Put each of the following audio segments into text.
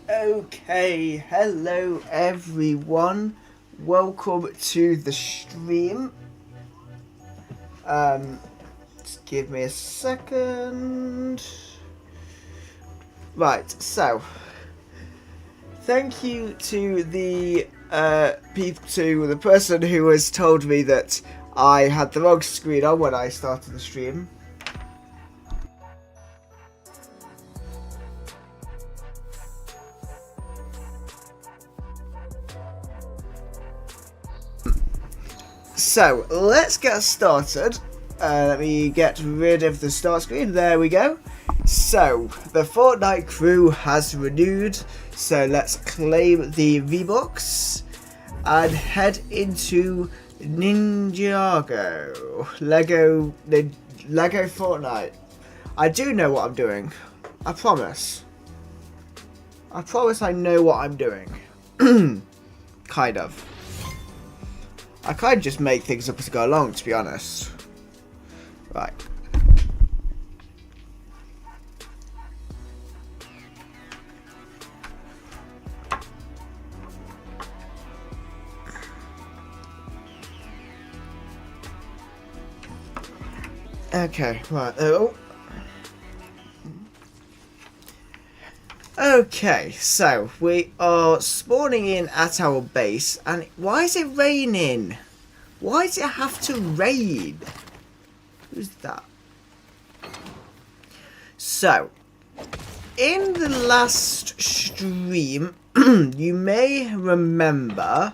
Okay, hello everyone. Welcome to the stream. Just give me a second. Right, so thank you to the person who has told me that I had the wrong screen on when I started the stream. So let's get started. Let me get rid of the start screen. There we go. So the Fortnite crew has renewed. So let's claim the V-Bucks and head into Ninjago. Lego Fortnite. I do know what I'm doing. I promise. I promise I know what I'm doing. Kind of. I kind of just make things up as I go along, to be honest. Right. Okay, right. Oh. Okay, so we are spawning in at our base, and why is it raining? Why does it have to rain? Who's that? So, in the last stream, you may remember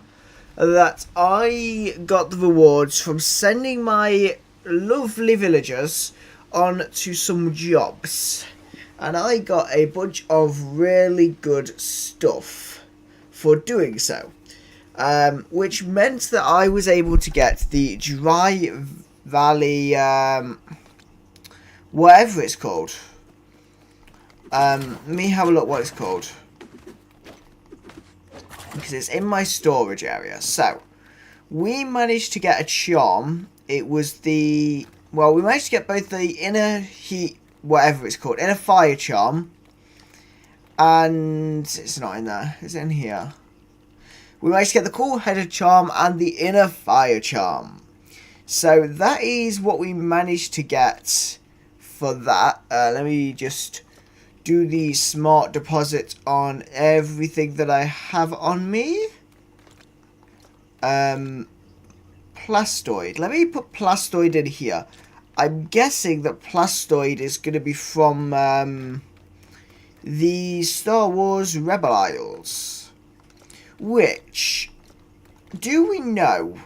that I got the rewards from sending my lovely villagers on to some jobs. And I got a bunch of really good stuff for doing so. Which meant that I was able to get the Dry Valley, whatever it's called. Let me have a look what it's called. Because it's in my storage area. So, we managed to get a charm. It was we managed to get both the inner heat, whatever it's called, inner fire charm. And it's not in there. It's in here. We managed to get the cool headed charm and the inner fire charm. So that is what we managed to get for that. Let me just do the smart deposit on everything that I have on me. Plastoid. Let me put Plastoid in here. I'm guessing that Plastoid is going to be from the Star Wars Rebel Isles. Which, do we know?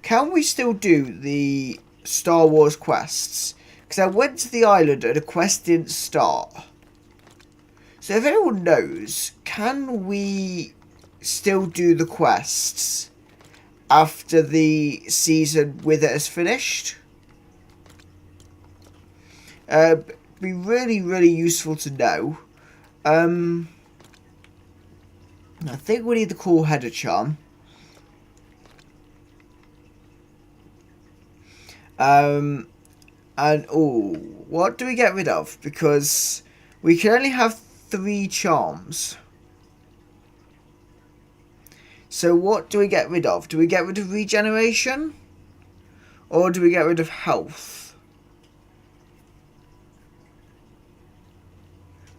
Can we still do the Star Wars quests? Because I went to the island and the quest didn't start. So if anyone knows, can we still do the quests after the season with it is finished? Be really, really useful to know. I think we need the cool header charm. And what do we get rid of? Because we can only have 3 charms. So what do we get rid of? Do we get rid of regeneration? Or do we get rid of health?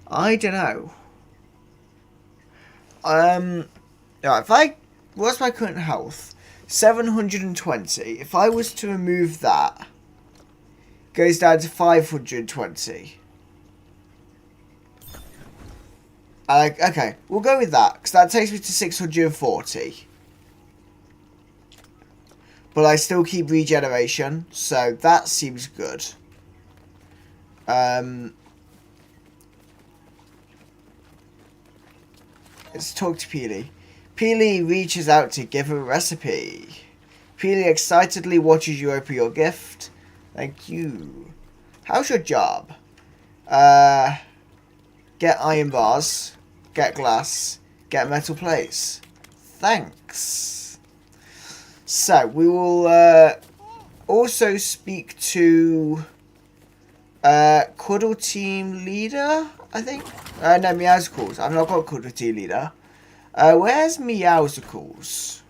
I don't know. What's my current health? 720. If I was to remove that, it goes down to 520. Okay, we'll go with that, because that takes me to 640. But I still keep regeneration, so that seems good. Let's talk to Peely. Peely reaches out to give a recipe. Peely excitedly watches you open your gift. Thank you. How's your job? Get iron bars. Get glass. Get metal plates. Thanks. So, we will also speak to Cuddle Team Leader, I think? No, Meowsicles. I've not got Cuddle Team Leader. Where's Meowsicles?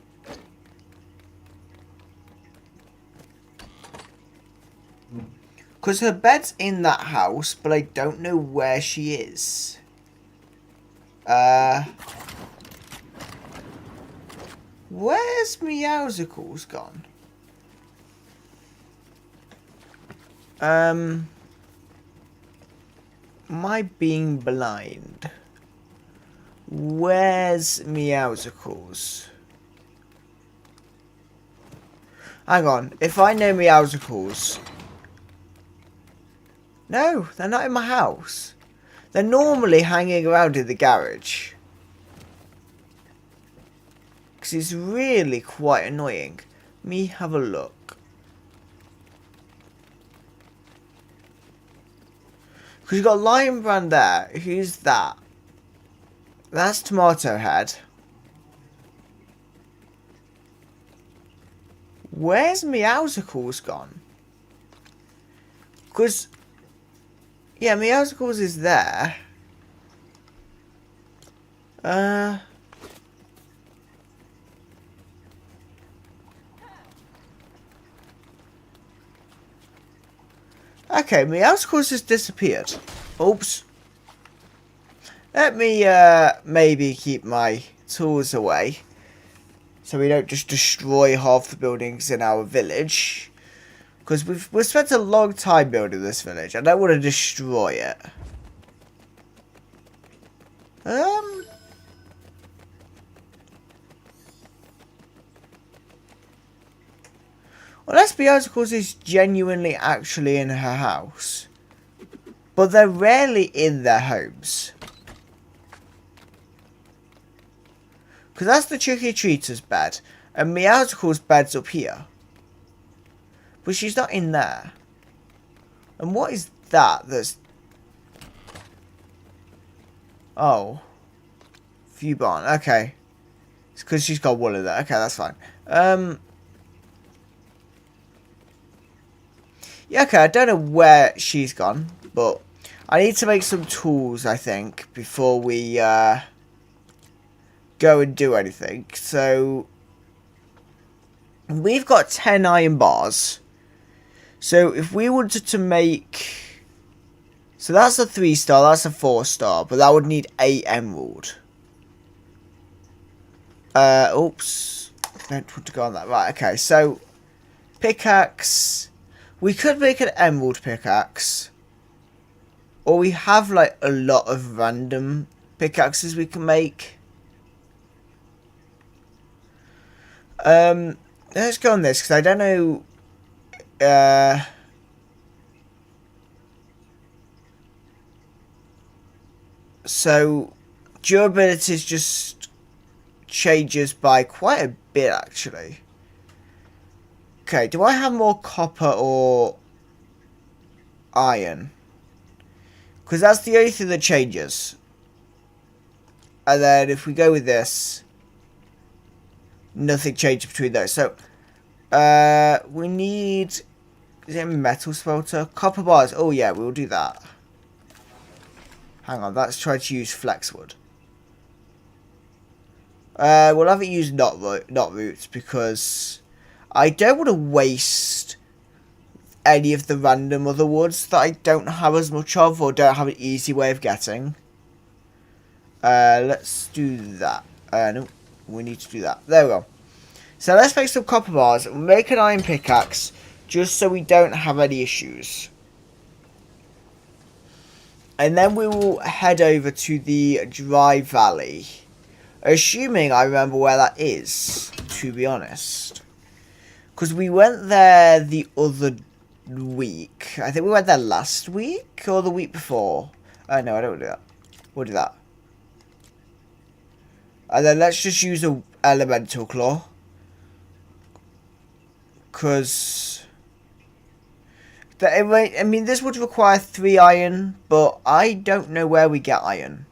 Because her bed's in that house, but I don't know where she is. Where's Meowsicles gone? Am I being blind? Where's Meowsicles? Hang on, if I know Meowsicles... No, they're not in my house. They're normally hanging around in the garage. Because it's really quite annoying. Me have a look. Because you've got Lion Brand there. Who's that? That's Tomato Head. Where's Meowsicles gone? Because... yeah, Meowsicles is there. Okay, Meowsicles has disappeared. Oops. Let me, maybe keep my tools away. So we don't just destroy half the buildings in our village. Because we've spent a long time building this village. I don't want to destroy it. Unless Meowsicles is genuinely actually in her house. But they're rarely in their homes. Because that's the Tricky Treater's bed. And Meowsicles' bed's up here. But she's not in there. And what is that? That's... oh. View barn. Okay. It's because she's got wool in there. Okay, that's fine. Yeah, okay, I don't know where she's gone. But I need to make some tools, I think, before we go and do anything. So... we've got 10 iron bars. So if we wanted to make... so that's a 3-star, that's a 4-star. But that would need 8 emerald. Oops. I don't want to go on that. Right, okay, so... pickaxe. We could make an emerald pickaxe. Or we have, like, a lot of random pickaxes we can make. Let's go on this, because I don't know... so, durability just changes by quite a bit, actually. Okay, do I have more copper or iron? Because that's the only thing that changes. And then if we go with this, nothing changes between those. So, we need... is it a metal smelter? Copper bars. Oh yeah, we'll do that. Hang on, let's try to use flexwood. We'll have it use knot roots because I don't want to waste any of the random other woods that I don't have as much of or don't have an easy way of getting. Let's do that. No, we need to do that. There we go. So let's make some copper bars and make an iron pickaxe just so we don't have any issues. And then we will head over to the Dry Valley. Assuming I remember where that is, to be honest. Because we went there the other week. I think we went there last week or the week before. Oh no, I don't want to do that. We'll do that. And then let's just use a elemental claw. Because... I mean, this would require 3 iron, but I don't know where we get iron.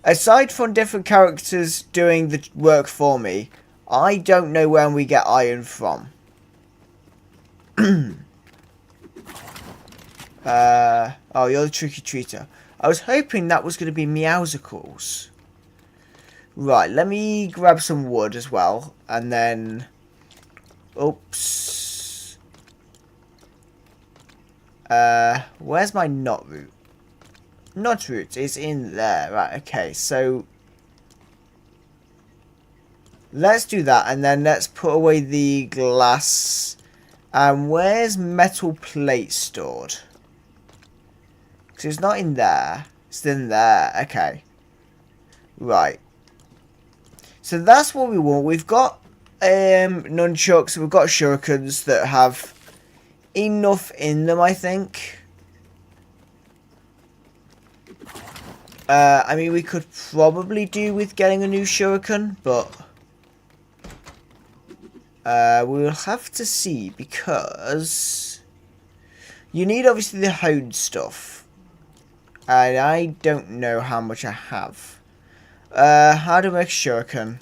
Aside from different characters doing the work for me, I don't know where we get iron from. Oh, you're the tricky treater. I was hoping that was going to be Meowsicles. Right, let me grab some wood as well, and then... Oops. Where's my knot root? Knot root is in there. Right, okay, so... Let's do that, and then let's put away the glass. Where's metal plate stored? Because it's not in there. It's in there. Okay. Right. So that's what we want. We've got nunchucks. We've got shurikens that have enough in them, I think. I mean, we could probably do with getting a new shuriken, but... we'll have to see, because... You need, obviously, the honed stuff. And I don't know how much I have. How to make shuriken.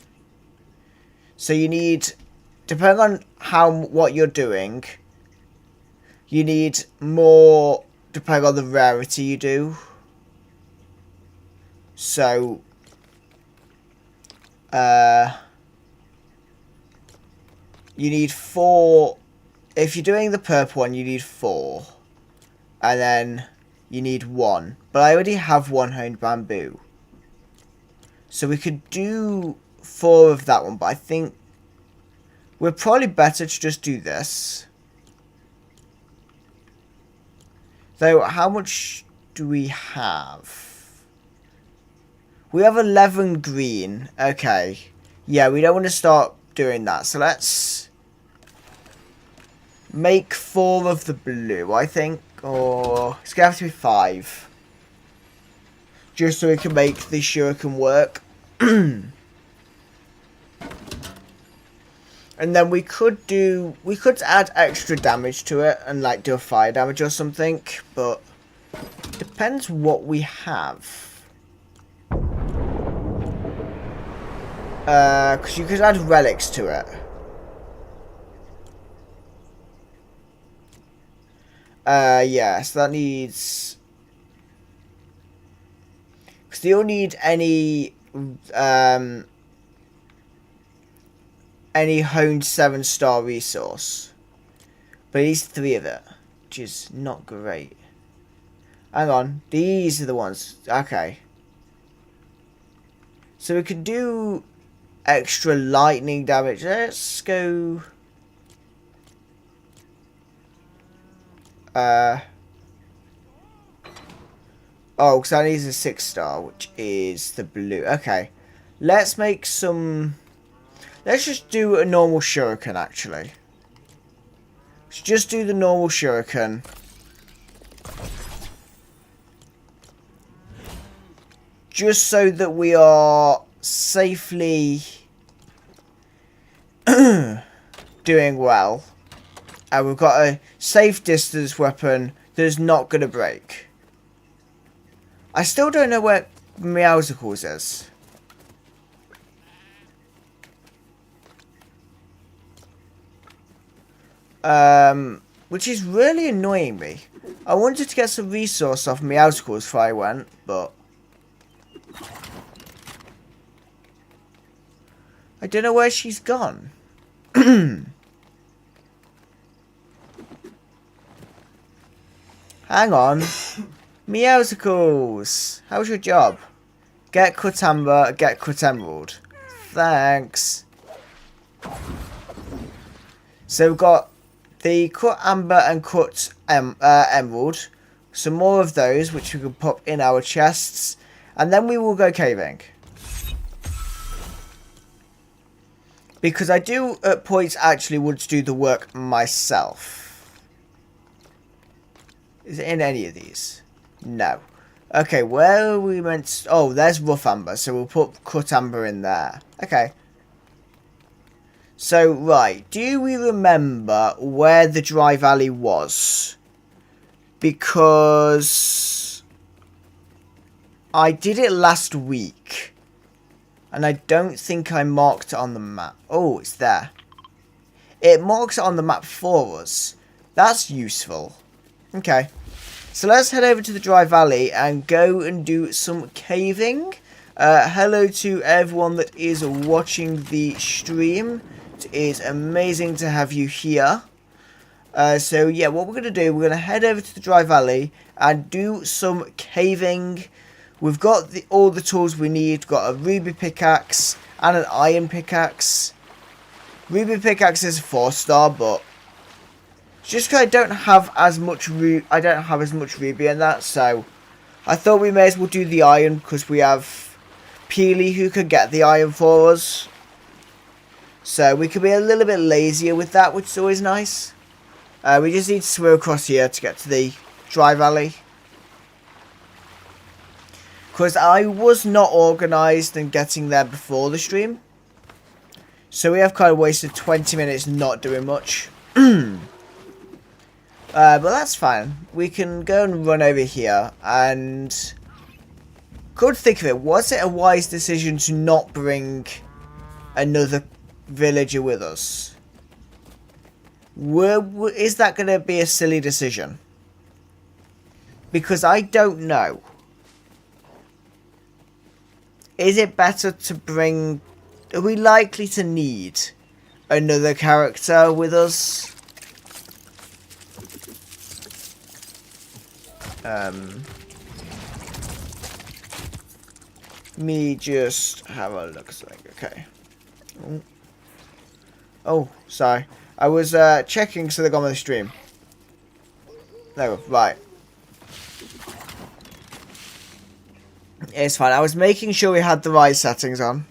So you need, depending on what you're doing, you need more, depending on the rarity you do. So, you need 4. If you're doing the purple one, you need 4. And then you need 1. But I already have 1 honed bamboo. So we could do 4 of that one, but I think we're probably better to just do this. Though, how much do we have? We have 11 green. Okay. Yeah, we don't want to start doing that. So let's make 4 of the blue, I think. Or it's going to have to be 5. Just so we can make the shuriken work. And then we could add extra damage to it and like do a fire damage or something, but depends what we have. Because you could add relics to it. Yeah, so that needs... Because you don't need any honed 7-star resource. But it needs 3 of it, which is not great. Hang on, these are the ones. Okay. So we could do extra lightning damage. Let's go... Oh, because that needs a 6-star, which is the blue. Okay. Let's make some... Let's just do a normal shuriken, actually. Let's just do the normal shuriken. Just so that we are safely doing well. And we've got a safe distance weapon that is not going to break. I still don't know where Meowsicles is. Which is really annoying me. I wanted to get some resource off Meowsicles before I went, but... I don't know where she's gone. Hang on. Meowsicles, how's your job? Get cut amber, get cut emerald. Thanks. So we've got the cut amber and cut emerald. Some more of those, which we can pop in our chests. And then we will go caving. Because I do, at points, actually want to do the work myself. Is it in any of these? No. Okay, where are we meant to... Oh, there's rough amber, so we'll put cut amber in there. Okay. So, right. Do we remember where the dry valley was? Because... I did it last week. And I don't think I marked it on the map. Oh, it's there. It marks it on the map for us. That's useful. Okay. So let's head over to the Dry Valley and go and do some caving. Hello to everyone that is watching the stream. It is amazing to have you here. So yeah, what we're going to do, we're going to head over to the Dry Valley and do some caving. We've got all the tools we need. We've got a ruby pickaxe and an iron pickaxe. Ruby pickaxe is a 4-star, but just because I don't have as much ruby in that, so I thought we may as well do the iron because we have Peely who could get the iron for us. So we could be a little bit lazier with that, which is always nice. We just need to swim across here to get to the Dry Valley. Because I was not organised in getting there before the stream. So we have kind of wasted 20 minutes not doing much. But that's fine. We can go and run over here. And could think of it. Was it a wise decision to not bring another villager with us? Is that going to be a silly decision? Because I don't know. Is it better to bring... Are we likely to need another character with us? Me just have a look. Okay. Oh, sorry. I was checking so they got on the stream. No, right. It's fine. I was making sure we had the right settings on.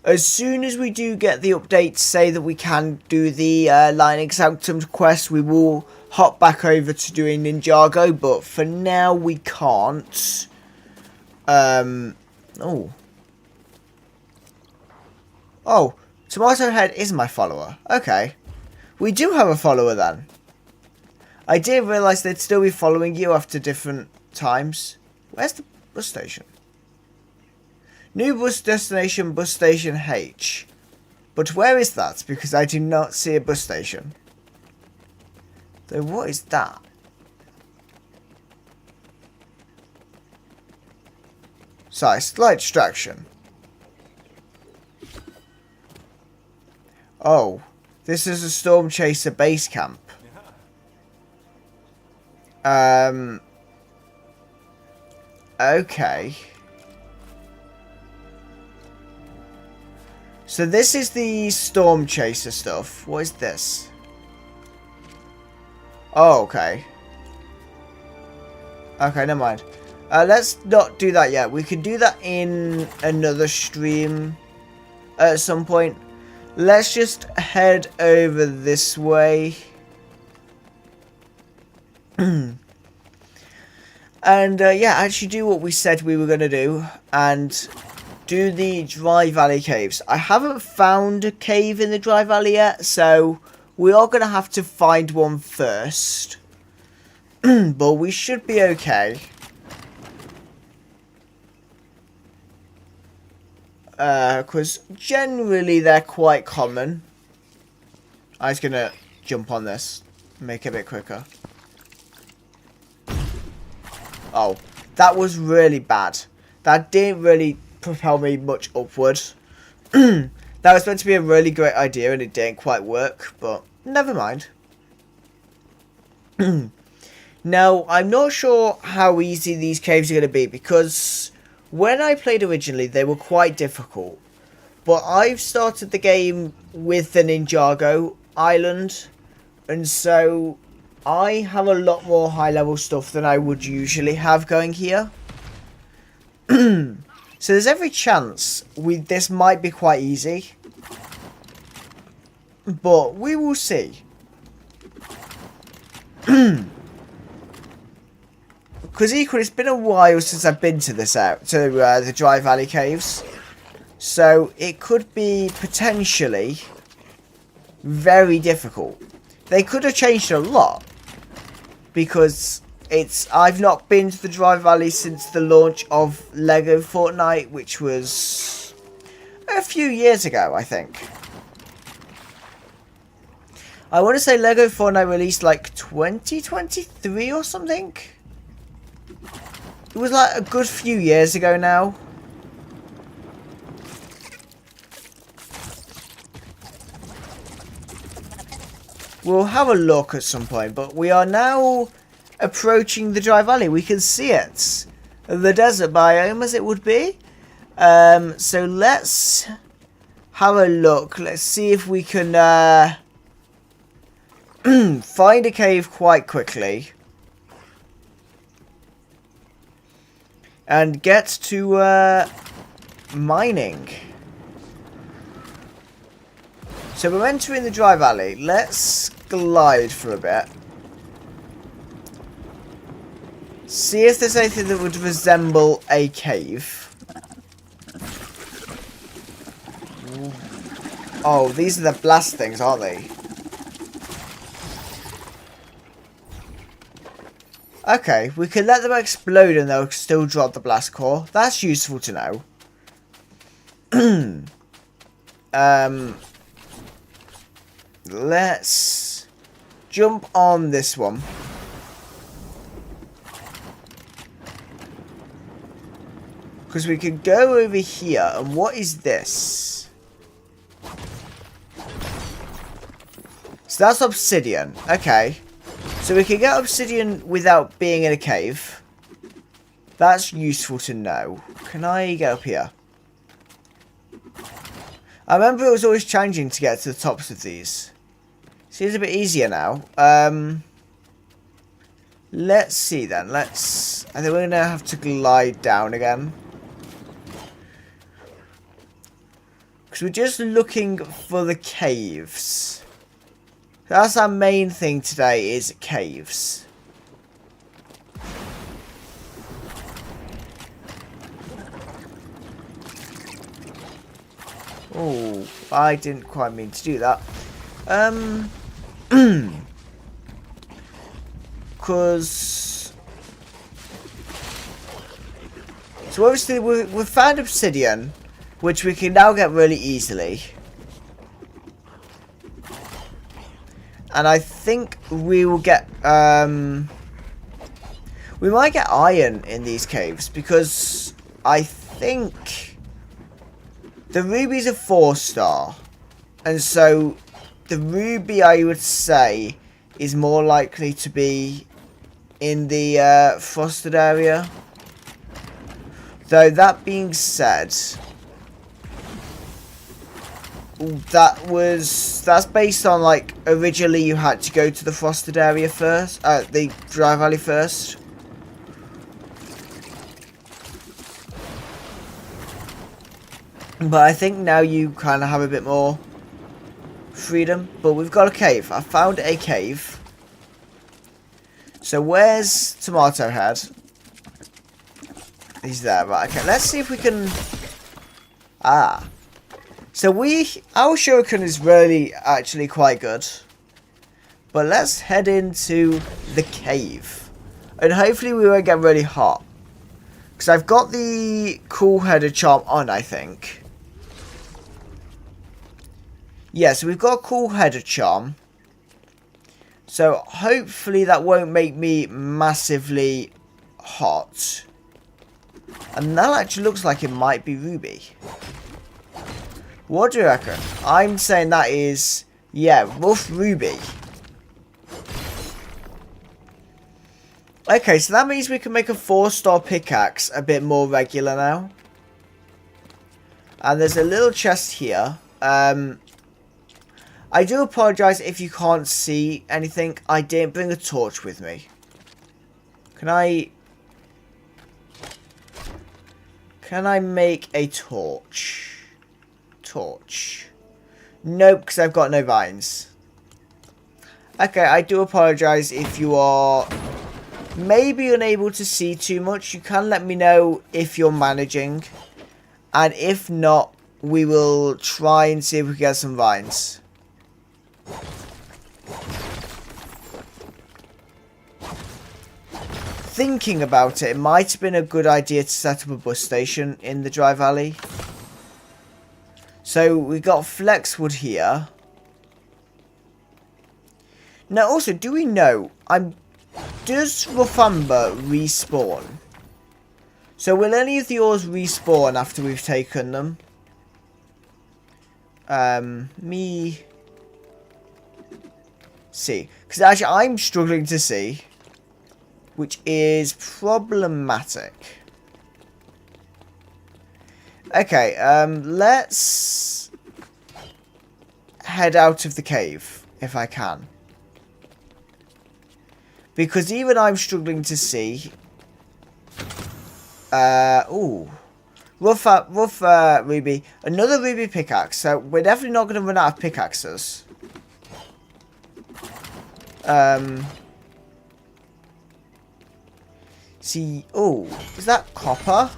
As soon as we do get the update to say that we can do the Lightning Sanctum quest, we will hop back over to doing Ninjago, but for now we can't. Oh, Tomato Head is my follower. Okay. We do have a follower then. I didn't realise they'd still be following you after different times. Where's the bus station? New bus destination, bus station H. But where is that? Because I do not see a bus station. So what is that? Sorry, slight distraction. Oh, this is a Storm Chaser base camp. Okay. So this is the Storm Chaser stuff. What is this? Oh, okay. Okay, never mind. Let's not do that yet. We can do that in another stream at some point. Let's just head over this way. And yeah, actually do what we said we were going to do. And do the Dry Valley caves. I haven't found a cave in the Dry Valley yet. So we are going to have to find one first. But we should be okay. Because generally they're quite common. I'm just going to jump on this. Make it a bit quicker. Oh, that was really bad. That didn't really propel me much upward. That was meant to be a really great idea and it didn't quite work. But never mind. Now, I'm not sure how easy these caves are going to be. Because when I played originally, they were quite difficult. But I've started the game with the Ninjago Island. And so I have a lot more high level stuff than I would usually have going here. So there's every chance this might be quite easy. But we will see. Because equally, it's been a while since I've been to the Dry Valley Caves. So it could be potentially very difficult. They could have changed a lot. Because I've not been to the Dry Valley since the launch of Lego Fortnite, which was a few years ago, I think. I want to say Lego Fortnite released like 2023 or something. It was like a good few years ago now. We'll have a look at some point, but we are now approaching the Dry Valley. We can see it. The desert biome, as it would be. So let's have a look. Let's see if we can find a cave quite quickly. And get to mining. So we're entering the Dry Valley. Let's glide for a bit. See if there's anything that would resemble a cave. Oh, these are the blast things, aren't they? Okay, we can let them explode and they'll still drop the blast core. That's useful to know. Let's jump on this one. Because we could go over here, and what is this? So that's obsidian. Okay. So we can get obsidian without being in a cave. That's useful to know. Can I get up here? I remember it was always challenging to get to the tops of these. Seems a bit easier now. Let's see then. I think we're going to have to glide down again. Because we're just looking for the caves. That's our main thing today, is caves. Oh, I didn't quite mean to do that. Because... So obviously we've found obsidian, which we can now get really easily. And I think we will get... we might get iron in these caves, because I think the ruby's a 4-star. And so the ruby, I would say, is more likely to be in the frosted area. Though that being said, that's based on, like, originally you had to go to the frosted area first, the Dry Valley first. But I think now you kind of have a bit more freedom. But we've got a cave. I found a cave. So where's Tomato Head? He's there, right? Okay, let's see if we can... Ah. So our shuriken is really actually quite good. But let's head into the cave. And hopefully we won't get really hot. Because I've got the cool headed charm on, I think. Yeah, so we've got a cool headed charm. So hopefully that won't make me massively hot. And that actually looks like it might be ruby. What do you reckon? I'm saying that is, yeah, rough ruby. Okay, so that means we can make a 4-star pickaxe a bit more regular now. And there's a little chest here. I do apologise if you can't see anything. I didn't bring a torch with me. Can I make a torch? Torch. Nope, because I've got no vines. Okay, I do apologise if you are maybe unable to see too much. You can let me know if you're managing. And if not, we will try and see if we can get some vines. Thinking about it, it might have been a good idea to set up a bus station in the Dry Valley. So we got Flexwood here. Now, also, do we know... Does rough amber respawn? So will any of the ores respawn after we've taken them? Me... See. Because actually I'm struggling to see. Which is problematic. Okay, let's head out of the cave, if I can. Because even I'm struggling to see... ooh. Rough ruby. Another ruby pickaxe. So we're definitely not going to run out of pickaxes. See. Oh, is that copper?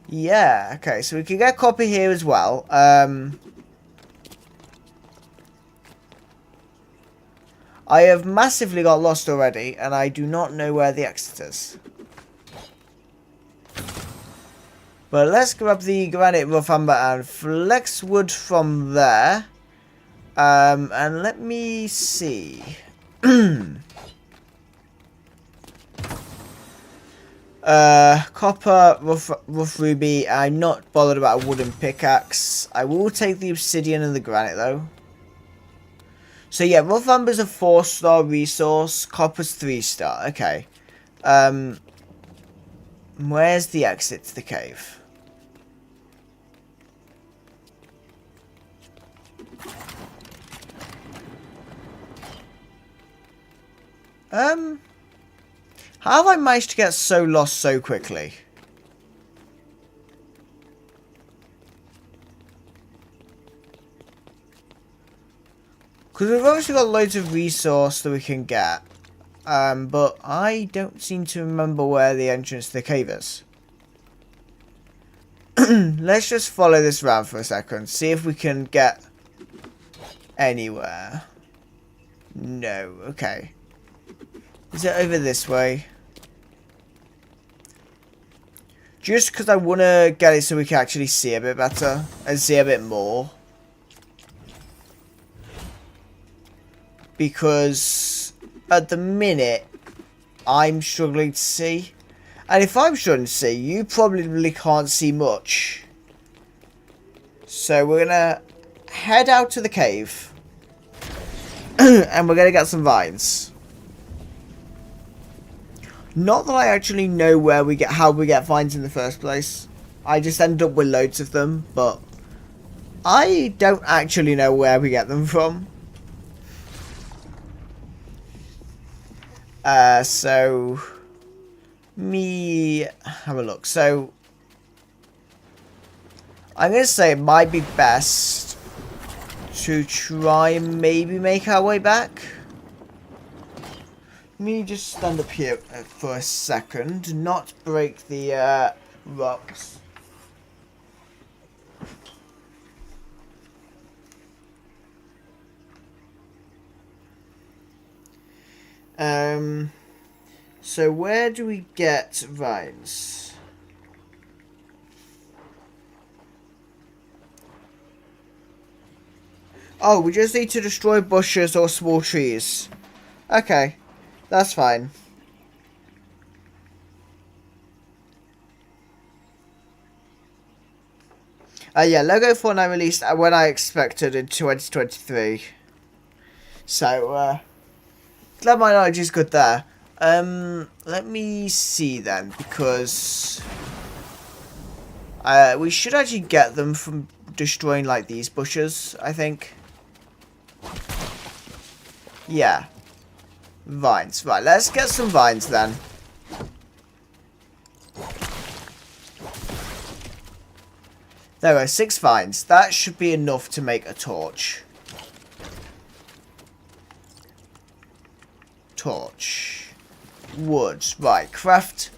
Yeah. Okay, so we can get copper here as well. I have massively got lost already, and I do not know where the exit is. But let's grab the granite, rough amber, and flex wood from there. And let me see. Copper, rough ruby. I'm not bothered about a wooden pickaxe. I will take the obsidian and the granite though. So yeah, rough amber's a 4-star resource. Copper's 3-star. Okay. Where's the exit to the cave? How have I managed to get so lost so quickly? Because we've obviously got loads of resource that we can get. But I don't seem to remember where the entrance to the cave is. Let's just follow this round for a second. See if we can get anywhere. No, okay. Is it over this way? Just because I want to get it so we can actually see a bit better. And see a bit more. Because at the minute, I'm struggling to see. And if I'm struggling to see, you probably can't see much. So we're going to head out to the cave. And we're going to get some vines. Not that I actually know how we get vines in the first place. I just end up with loads of them, but I don't actually know where we get them from. So me have a look. So I'm gonna say it might be best to try and maybe make our way back. Let me just stand up here for a second, not break the rocks. So where do we get vines? Oh, we just need to destroy bushes or small trees. Okay, that's fine. Yeah, Lego Fortnite released when I expected in 2023. So, glad my knowledge is good there. Let me see then, because we should actually get them from destroying like these bushes, I think. Yeah. Vines. Right, let's get some vines then. There are 6 vines. That should be enough to make a torch. Torch. Wood. Right, craft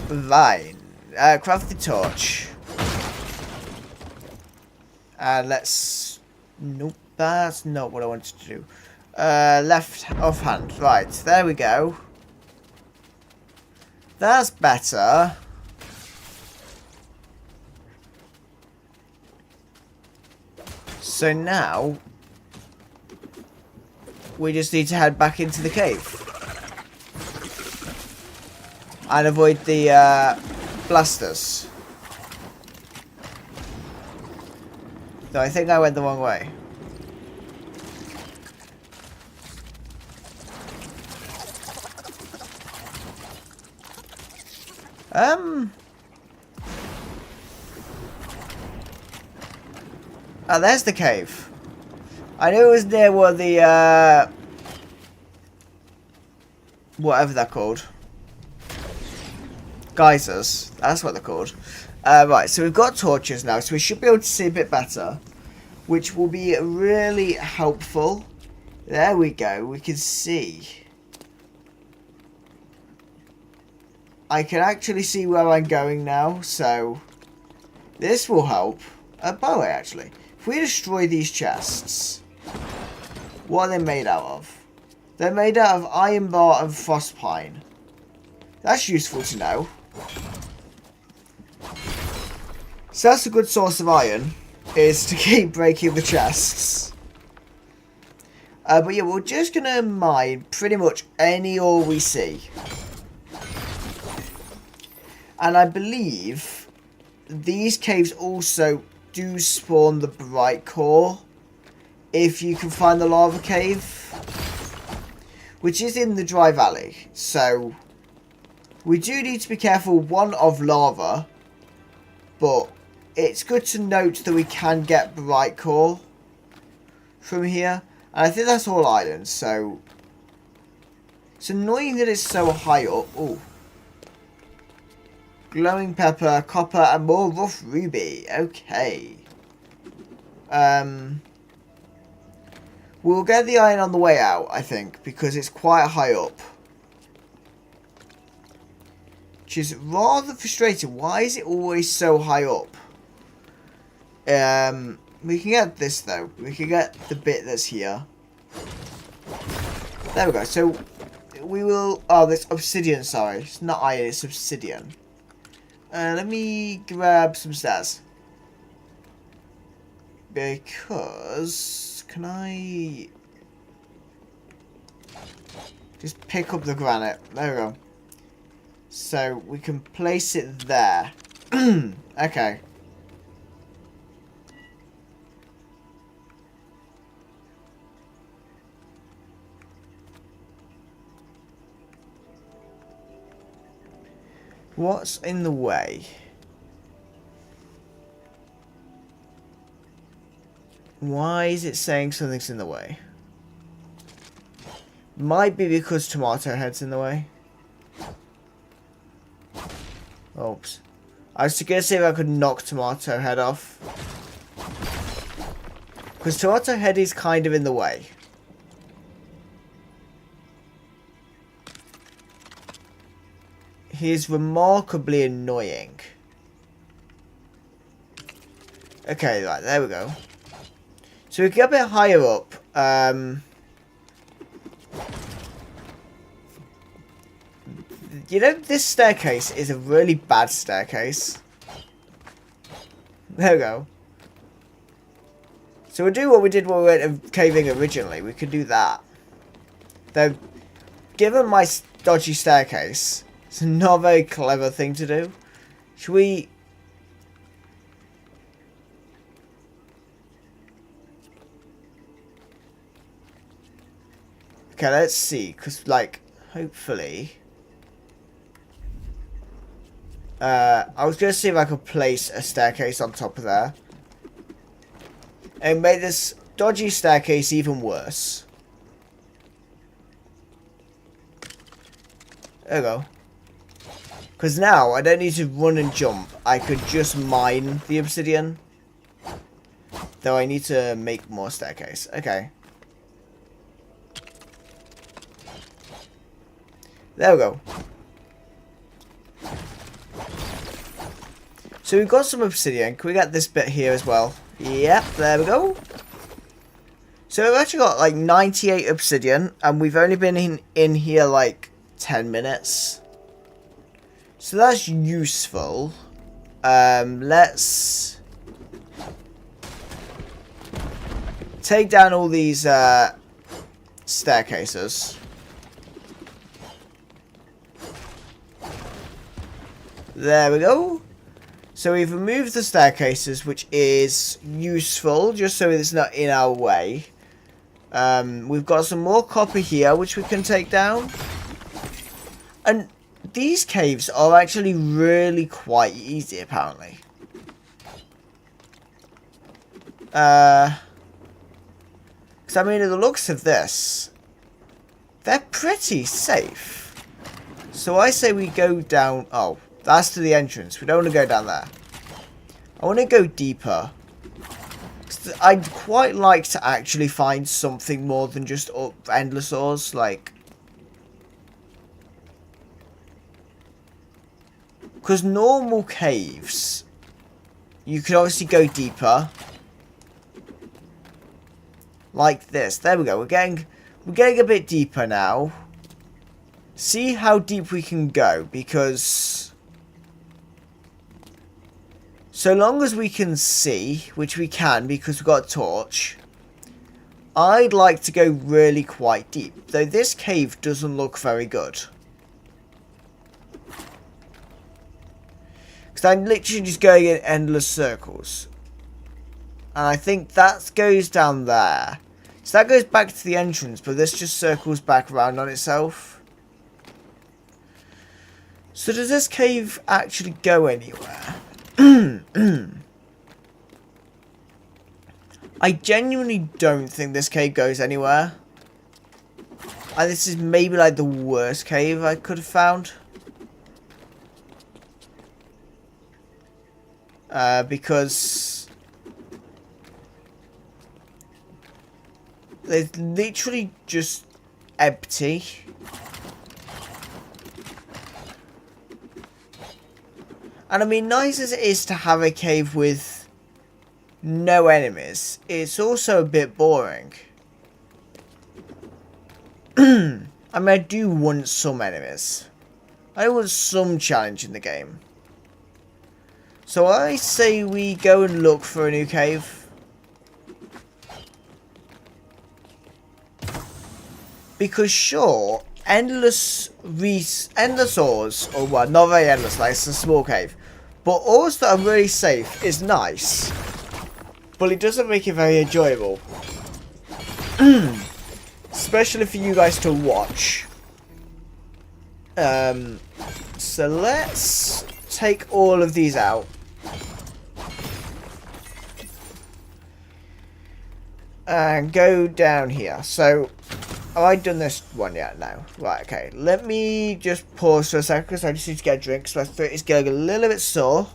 vine. Craft the torch. And let's... Nope, that's not what I wanted to do. Left offhand. Right, there we go. That's better. So now we just need to head back into the cave. And avoid the blasters. No, I think I went the wrong way. Oh, there's the cave. I knew it was near where the, whatever they're called. Geysers. That's what they're called. Right, so we've got torches now, so we should be able to see a bit better. Which will be really helpful. There we go, we can see. I can actually see where I'm going now, so this will help. By the way, actually, if we destroy these chests, what are they made out of? They're made out of iron bar and frost pine. That's useful to know. So that's a good source of iron, is to keep breaking the chests. But yeah, we're just going to mine pretty much any ore we see. And I believe these caves also do spawn the bright core, if you can find the lava cave, which is in the dry valley. So we do need to be careful, one, of lava, but it's good to note that we can get bright core from here. And I think that's all islands, so it's annoying that it's so high up. Ooh. Glowing pepper, copper, and more rough ruby. Okay. We'll get the iron on the way out, I think, because it's quite high up. Which is rather frustrating. Why is it always so high up? We can get this, though. We can get the bit that's here. There we go. So, we will... Oh, that's obsidian, sorry. It's not iron, it's obsidian. Let me grab some stairs. Because... Can I... just pick up the granite. There we go. So, we can place it there. Okay. What's in the way? Why is it saying something's in the way? Might be because Tomato Head's in the way. Oops. I was going to see if I could knock Tomato Head off. Because Tomato Head is kind of in the way. He is remarkably annoying. Okay, right, there we go. So we get a bit higher up. You know, this staircase is a really bad staircase. There we go. So we'll do what we did when we went caving originally. We could do that. Though, given my dodgy staircase, it's not a very clever thing to do. Should we... Okay, let's see. Because, like, hopefully... I was going to see if I could place a staircase on top of there. And make this dodgy staircase even worse. There we go. Because now, I don't need to run and jump. I could just mine the obsidian. Though I need to make more staircase. Okay. There we go. So we've got some obsidian. Can we get this bit here as well? Yep, there we go. So we've actually got like 98 obsidian. And we've only been in here like 10 minutes. So that's useful. Let's take down all these staircases. There we go. So we've removed the staircases, which is useful, just so it's not in our way. We've got some more copper here, which we can take down. And these caves are actually really quite easy, apparently. Because, I mean, at the looks of this, they're pretty safe. So I say we go down... Oh, that's to the entrance. We don't want to go down there. I want to go deeper. I'd quite like to actually find something more than just endless ores, like... Because normal caves, you could obviously go deeper. Like this. There we go. We're getting a bit deeper now. See how deep we can go, because so long as we can see, which we can because we've got a torch, I'd like to go really quite deep. Though this cave doesn't look very good. Because I'm literally just going in endless circles. And I think that goes down there. So that goes back to the entrance, but this just circles back around on itself. So does this cave actually go anywhere? I genuinely don't think this cave goes anywhere. And this is maybe like the worst cave I could have found. Because they're literally just empty. And I mean, nice as it is to have a cave with no enemies, it's also a bit boring. I mean, I do want some enemies. I want some challenge in the game. So I say we go and look for a new cave. Because sure, endless ores, or well, not very endless, like it's a small cave. But ores that are really safe is nice. But it doesn't make it very enjoyable. Especially for you guys to watch. So let's take all of these out. And go down here. So, have I done this one yet? No. Right, okay. Let me just pause for a second because I just need to get a drink. So my throat is getting a little bit sore.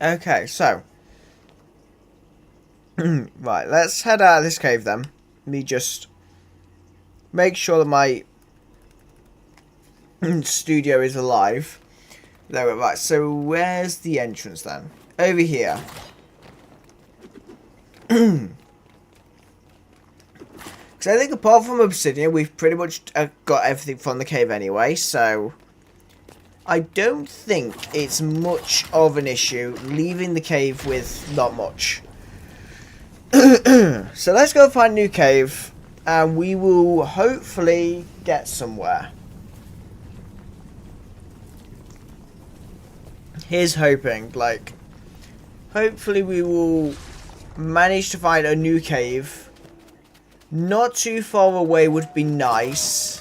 Okay, so. Right, let's head out of this cave then. Let me just make sure that my studio is alive. There we go. Right, so where's the entrance then? Over here. Because I think apart from obsidian, we've pretty much got everything from the cave anyway, so I don't think it's much of an issue leaving the cave with not much. So let's go find a new cave and we will hopefully get somewhere. Here's hoping, like, hopefully we will manage to find a new cave. Not too far away would be nice.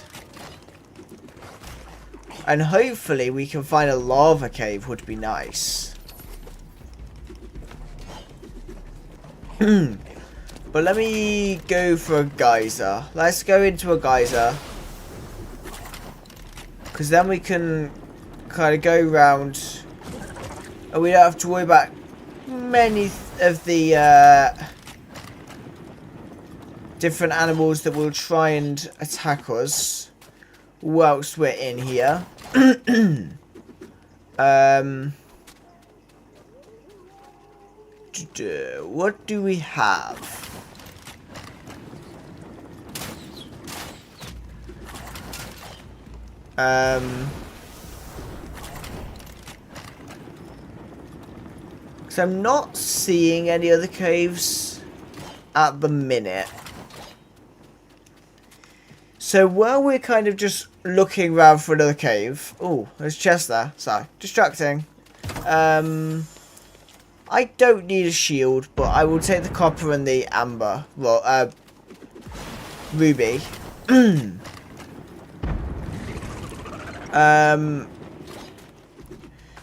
And hopefully we can find a lava cave would be nice. But let me go for a geyser. Let's go into a geyser. Because then we can kind of go around. And we don't have to worry about many of the different animals that will try and attack us whilst we're in here. What do we have? So I'm not seeing any other caves at the minute. So while we're kind of just looking around for another cave. Oh, there's a chest there. Sorry, distracting. I don't need a shield, but I will take the copper and the amber. Well, ruby.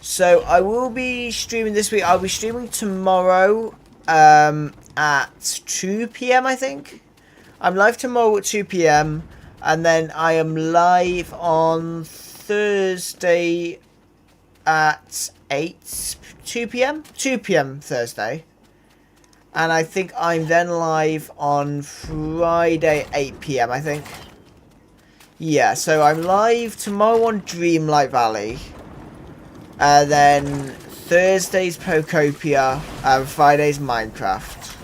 So I will be streaming this week. I'll be streaming tomorrow at 2 PM, I think. I'm live tomorrow at 2 PM. And then I am live on Thursday at 2 PM? 2 PM Thursday. And I think I'm then live on Friday 8 PM, I think. Yeah, so I'm live tomorrow on Dreamlight Valley. Then Thursday's Pokopia and Friday's Minecraft.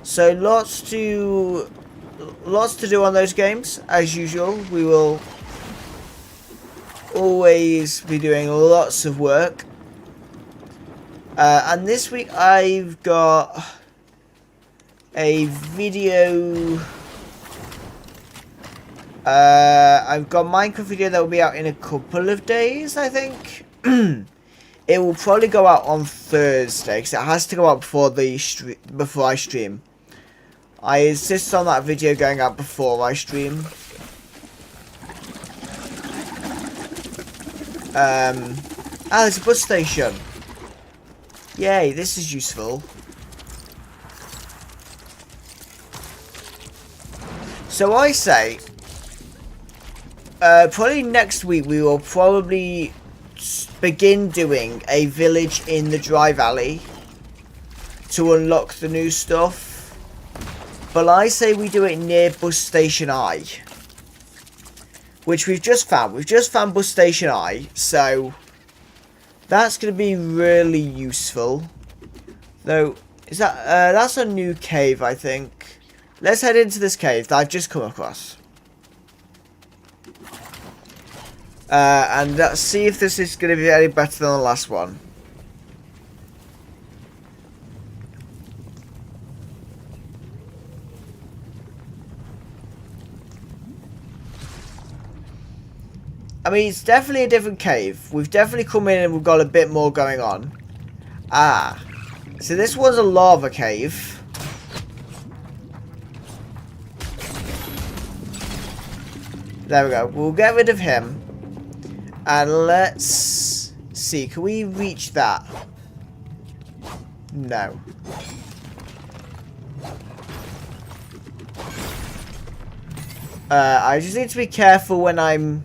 So lots to do on those games, as usual. We will always be doing lots of work. And this week I've got a video. I've got a Minecraft video that will be out in a couple of days, I think. It will probably go out on Thursday, because it has to go out before I stream. I insist on that video going out before I stream. There's a bus station. Yay, this is useful. So I say, probably next week we will probably begin doing a village in the Dry Valley to unlock the new stuff. But I say we do it near Bus Station I, which we've just found. We've just found Bus Station I, so that's going to be really useful. Though, is that that's a new cave, I think. Let's head into this cave that I've just come across. And let's see if this is going to be any better than the last one. I mean, it's definitely a different cave. We've definitely come in and we've got a bit more going on. So this was a lava cave. There we go. We'll get rid of him. And let's see. Can we reach that? No. I just need to be careful when I'm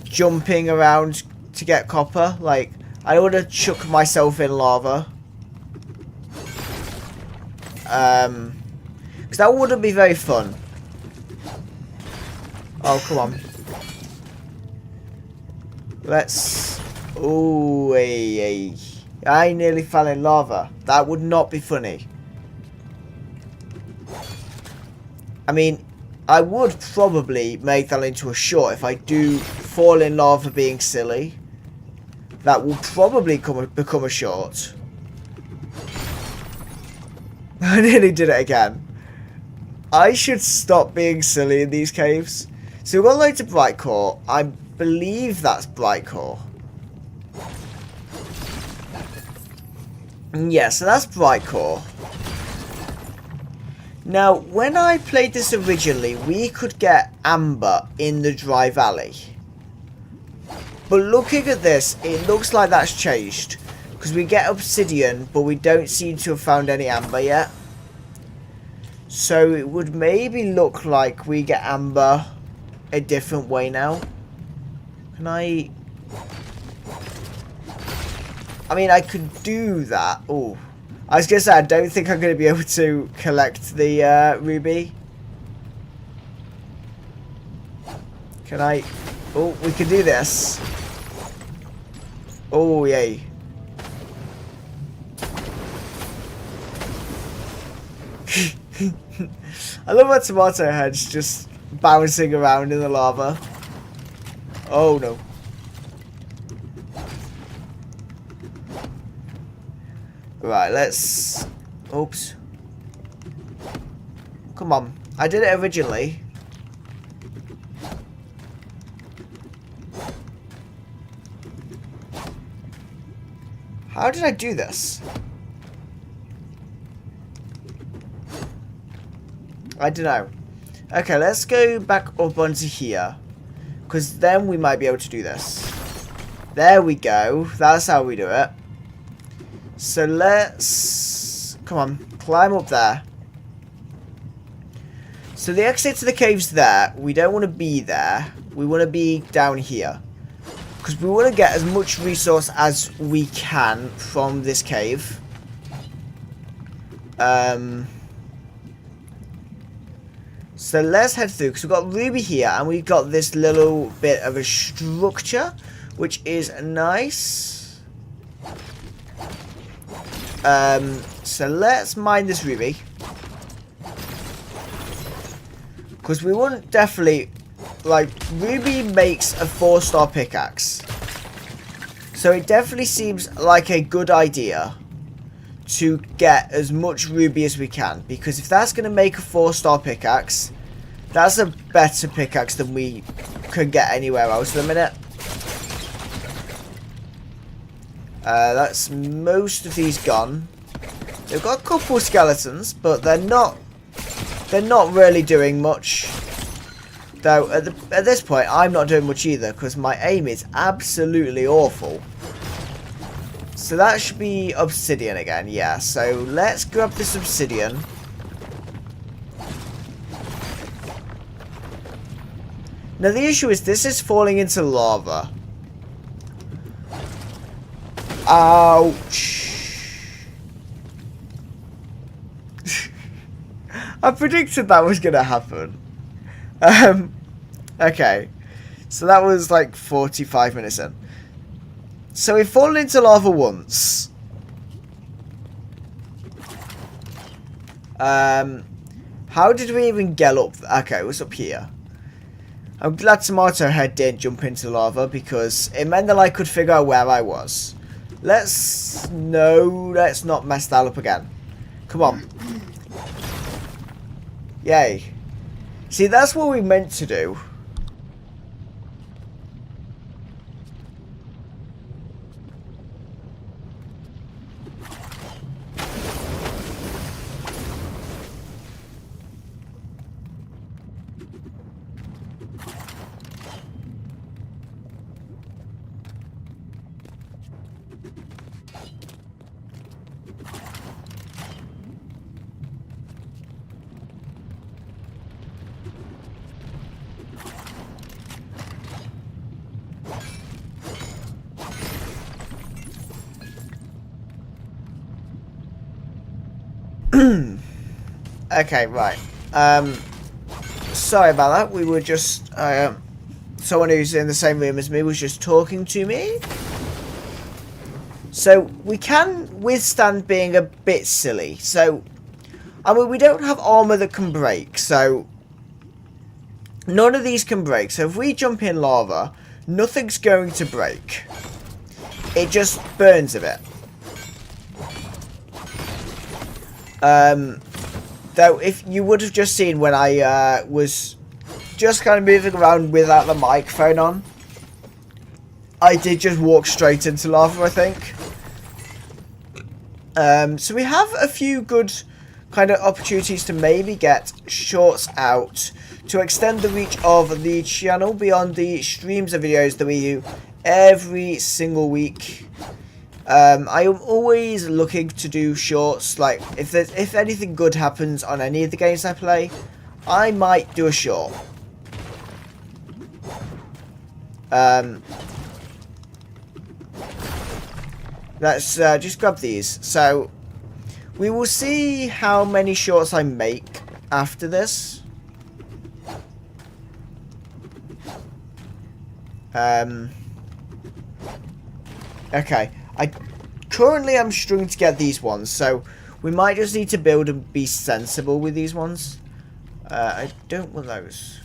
jumping around to get copper. Like, I don't want to chuck myself in lava. Because that wouldn't be very fun. Oh, come on. Let's... Ooh, I nearly fell in lava. That would not be funny. I mean, I would probably make that into a short if I do fall in lava being silly. That will probably become a short. I nearly did it again. I should stop being silly in these caves. So we've got loads of bright core. I believe that's bright core. Yeah, so that's bright core. Now, when I played this originally, we could get amber in the Dry Valley. But looking at this, it looks like that's changed. Because we get obsidian, but we don't seem to have found any amber yet. So it would maybe look like we get amber a different way now. Can I mean, I could do that. Oh, I was going to say, I don't think I'm going to be able to collect the ruby. Can I? Oh, we can do this. Oh, yay. I love how Tomato Head's just bouncing around in the lava. Oh no. Right, let's... Oops. Come on. I did it originally. How did I do this? I don't know. Okay, let's go back up onto here. Because then we might be able to do this. There we go. That's how we do it. So let's... Come on. Climb up there. So the exit to the cave's there. We don't want to be there. We want to be down here. Because we want to get as much resource as we can from this cave. So let's head through, because we've got Ruby here, and we've got this little bit of a structure, which is nice. So let's mine this Ruby. Because we want definitely... Like, Ruby makes a 4-star pickaxe. So it definitely seems like a good idea to get as much Ruby as we can. Because if that's going to make a 4-star pickaxe, that's a better pickaxe than we could get anywhere else at the minute. That's most of these gone. They've got a couple skeletons, but they're not really doing much. Though, at this point, I'm not doing much either, because my aim is absolutely awful. So that should be obsidian again, yeah. So let's grab this obsidian. Now the issue is, this is falling into lava. Ouch. I predicted that was going to happen. Okay, so that was like 45 minutes in. So we've fallen into lava once. How did we even get up? Okay, it was up here. I'm glad Tomato Head didn't jump into lava, because it meant that I could figure out where I was. Let's not mess that up again. Come on. Yay. See, that's what we meant to do. Okay, right. Sorry about that. We were just... someone who's in the same room as me was just talking to me. So, we can withstand being a bit silly. So, I mean, we don't have armor that can break. So, none of these can break. So, if we jump in lava, nothing's going to break. It just burns a bit. Though, if you would have just seen when I was just kind of moving around without the microphone on, I did just walk straight into lava, I think. So we have a few good kind of opportunities to maybe get shorts out to extend the reach of the channel beyond the streams of videos that we do every single week. I am always looking to do shorts. Like, if anything good happens on any of the games I play, I might do a short. Let's just grab these. So, we will see how many shorts I make after this. Okay. Currently I'm struggling to get these ones, so We might just need to build and be sensible with these ones. I don't want those.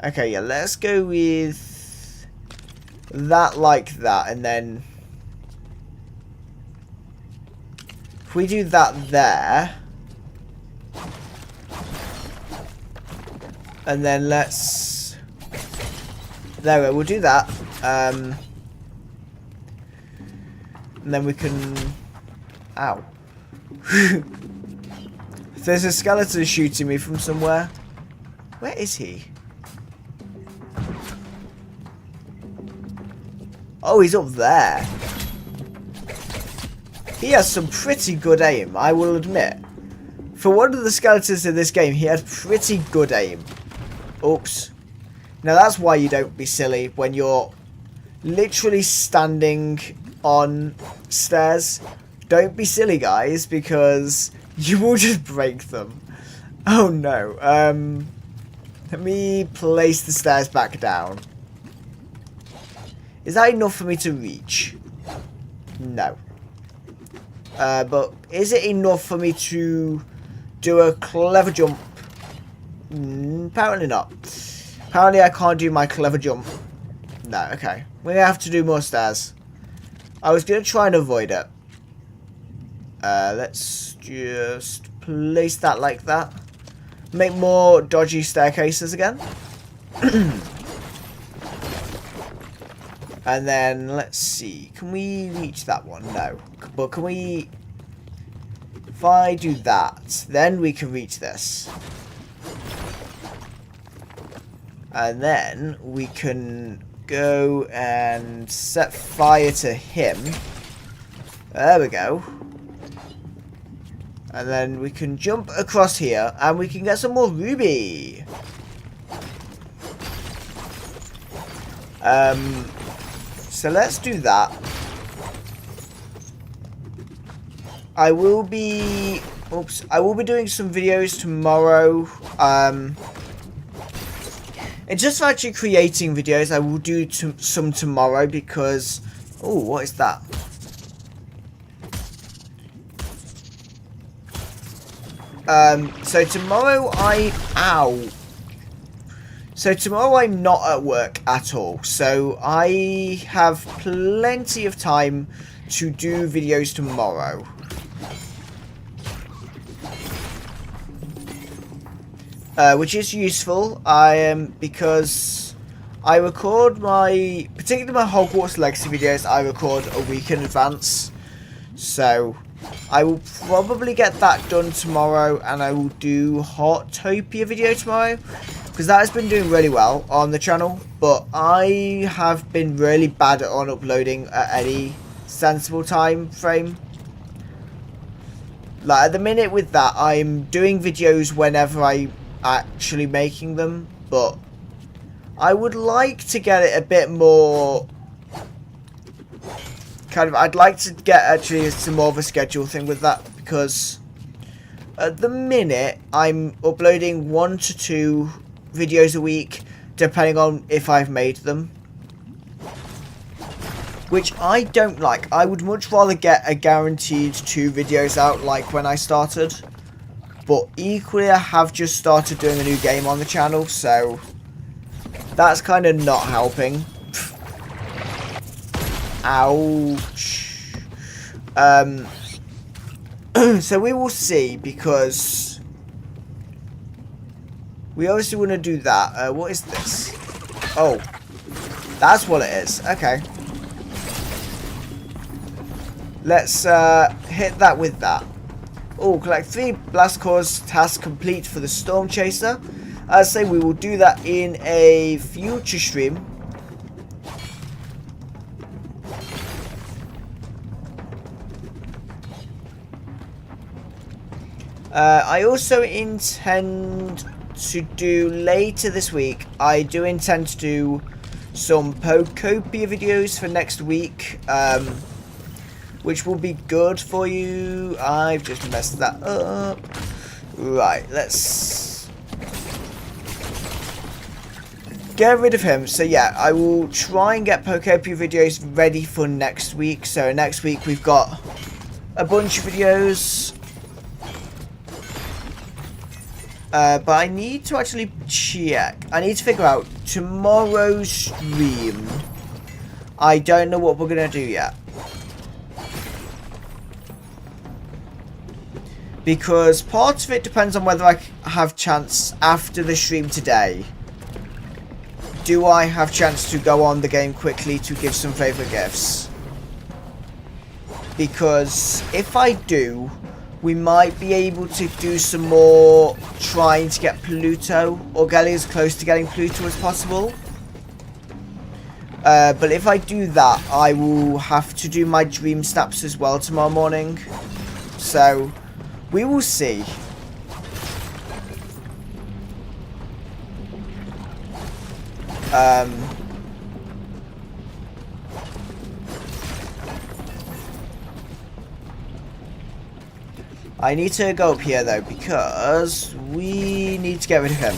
Okay, yeah, let's go with that like that, and then if we do that there, and then let's, there we go, we'll do that, and then we can, ow. There's a skeleton shooting me from somewhere. Where is he? Oh, he's up there. He has some pretty good aim, I will admit. For one of the skeletons in this game, he had pretty good aim. Oops. Now that's why you don't be silly when you're literally standing on stairs. Don't be silly, guys, because you will just break them. Oh no. Let me place the stairs back down. Is that enough for me to reach? No. But is it enough for me to do a clever jump? Apparently not. Apparently I can't do my clever jump. No, okay. We're going to have to do more stairs. I was going to try and avoid it. Let's just place that like that. Make more dodgy staircases again. And then, let's see. Can we reach that one? No. But can we... If I do that, then we can reach this. And then we can go and set fire to him. There we go. And then we can jump across here and we can get some more ruby. So let's do that. I will be doing some videos tomorrow. And just for actually creating videos, I will do some tomorrow because... Oh, what is that? So tomorrow So tomorrow I'm not at work at all. So I have plenty of time to do videos tomorrow. Which is useful, because I record particularly my Hogwarts Legacy videos, I record a week in advance. So I will probably get that done tomorrow, and I will do Heartopia video tomorrow, because that has been doing really well on the channel, but I have been really bad on uploading at any sensible time frame. Like at the minute with that, I'm doing videos whenever I'm actually making them, but I would like to get it a bit more I'd like to get actually some more of a schedule thing with that, because at the minute I'm uploading 1 to 2 videos a week depending on if I've made them, which I don't like. I would much rather get a guaranteed 2 videos out like when I started, but equally I have just started doing a new game on the channel, so that's kind of not helping. Ouch. So we will see, because we obviously want to do that. What is this? Oh, that's what it is. Okay. Let's hit that with that. Oh, collect 3 blast cores, task complete for the Storm Chaser. As I say, we will do that in a future stream. I also intend to do later this week. I do intend to do some Pokopia videos for next week, which will be good for you. I've just messed that up. Right, let's get rid of him. So yeah, I will try and get Pokopia videos ready for next week. So next week we've got a bunch of videos. But I need to actually check. I need to figure out tomorrow's stream. I don't know what we're going to do yet. Because part of it depends on whether I have chance after the stream today. Do I have chance to go on the game quickly to give some favourite gifts? Because if I do, we might be able to do some more trying to get Pluto, or get as close to getting Pluto as possible. But if I do that, I will have to do my dream snaps as well tomorrow morning. So, we will see. I need to go up here though, because we need to get rid of him.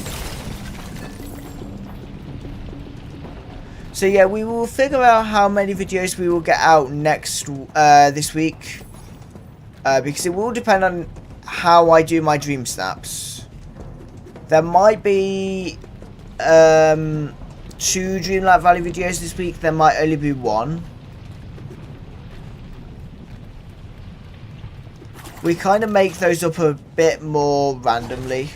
So yeah, we will figure out how many videos we will get out next this week. Because it will depend on how I do my dream snaps. There might be 2 Dreamlight Valley videos this week. There might only be 1. We kind of make those up a bit more randomly.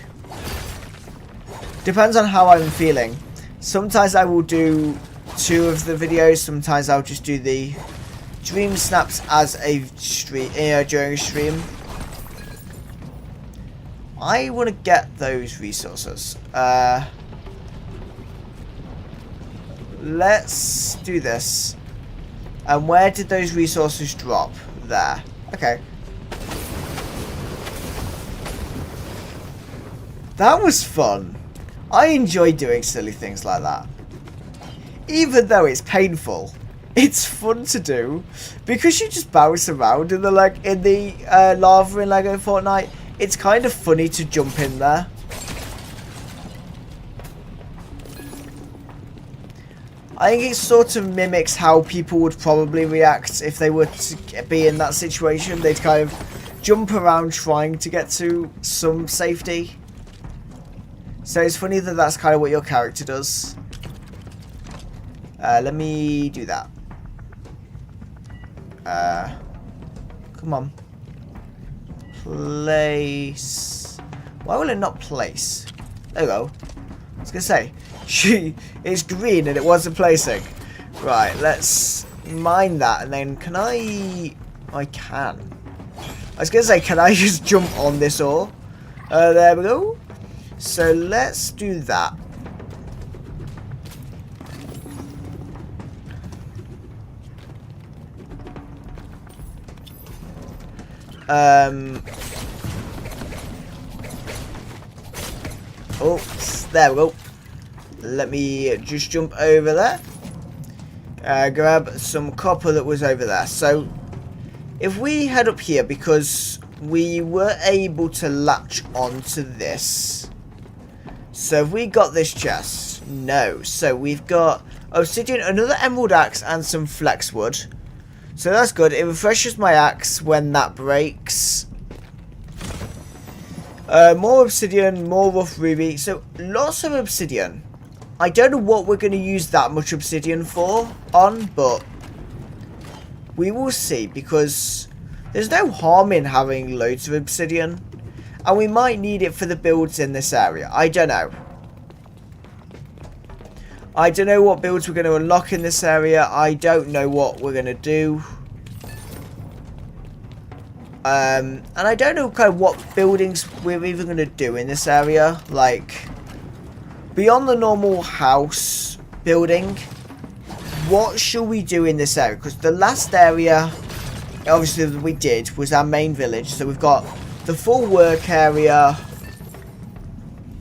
Depends on how I'm feeling. Sometimes I will do 2 of the videos. Sometimes I'll just do the dream snaps as a stream, during a stream. I want to get those resources. Let's do this. And where did those resources drop? There. Okay. That was fun. I enjoy doing silly things like that. Even though it's painful, it's fun to do. Because you just bounce around in the lava in Lego Fortnite, it's kind of funny to jump in there. I think it sort of mimics how people would probably react if they were to be in that situation. They'd kind of jump around trying to get to some safety. So it's funny that that's kind of what your character does. Let me do that. Come on. Place. Why will it not place? There we go. I was going to say. It's green and it wasn't placing. Right, let's mine that. And then can I can. I was going to say, can I just jump on this ore? There we go. So let's do that. Oh, there we go. Let me just jump over there. Grab some copper that was over there. So, if we head up here, because we were able to latch onto this. So, have we got this chest? No. So, we've got obsidian, another emerald axe, and some flex wood. So, that's good. It refreshes my axe when that breaks. More obsidian, more rough ruby. So, lots of obsidian. I don't know what we're going to use that much obsidian on, but we will see, because there's no harm in having loads of obsidian, and we might need it for the builds in this area. I don't know. I don't know what builds we're going to unlock in this area. I don't know what we're going to do. And I don't know kind of what buildings we're even going to do in this area, like beyond the normal house building. What shall we do in this area? Because the last area, obviously, that we did was our main village. So we've got the full work area,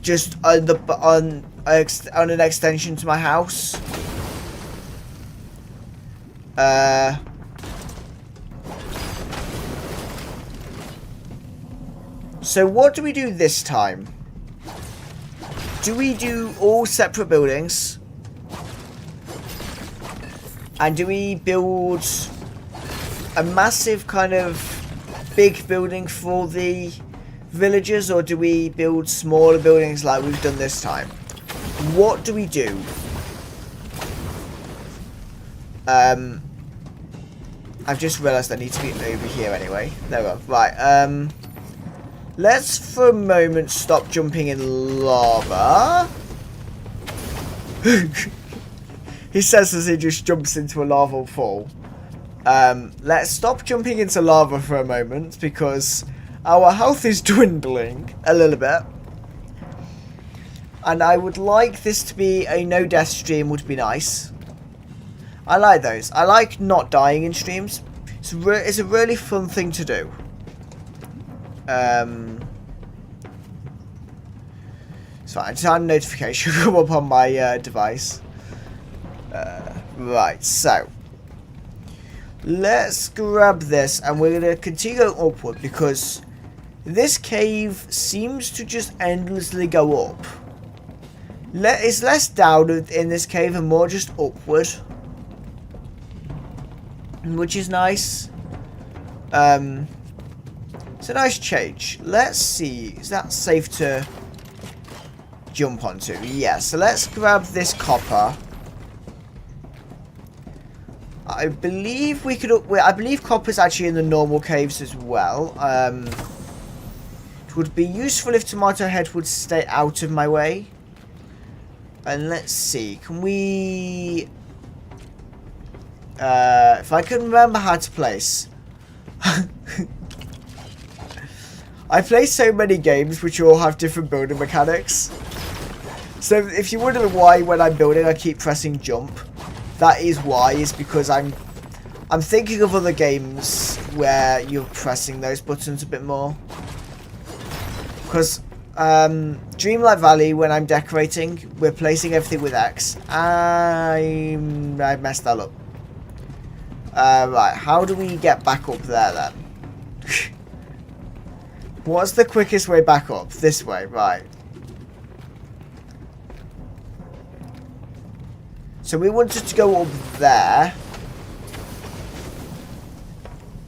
just on an extension to my house. So what do we do this time? Do we do all separate buildings? And do we build a massive kind of big building for the villagers, or do we build smaller buildings like we've done this time? What do we do? I've just realised I need to be over here anyway. There we go. Right, let's for a moment stop jumping in lava. He says as he just jumps into a lava pool. Let's stop jumping into lava for a moment because our health is dwindling a little bit. And I would like this to be a no death stream, would be nice. I like those. I like not dying in streams. It's a really fun thing to do. So I just had a notification come up on my device. Right, so let's grab this and we're going to continue going upward because this cave seems to just endlessly go up. It's less down in this cave and more just upward, which is nice. It's a nice change. Let's see, is that safe to jump onto? Yeah, so let's grab this copper. I believe we could. I believe copper's actually in the normal caves as well. It would be useful if Tomato Head would stay out of my way. And let's see, can we? If I can remember how to place. I play so many games which all have different building mechanics. So if you're wondering why when I'm building I keep pressing jump, that is why, is because I'm thinking of other games where you're pressing those buttons a bit more. Because Dreamlight Valley, when I'm decorating, we're placing everything with X. I messed that up. Right, how do we get back up there then? What's the quickest way back up? This way, right. So we wanted to go up there.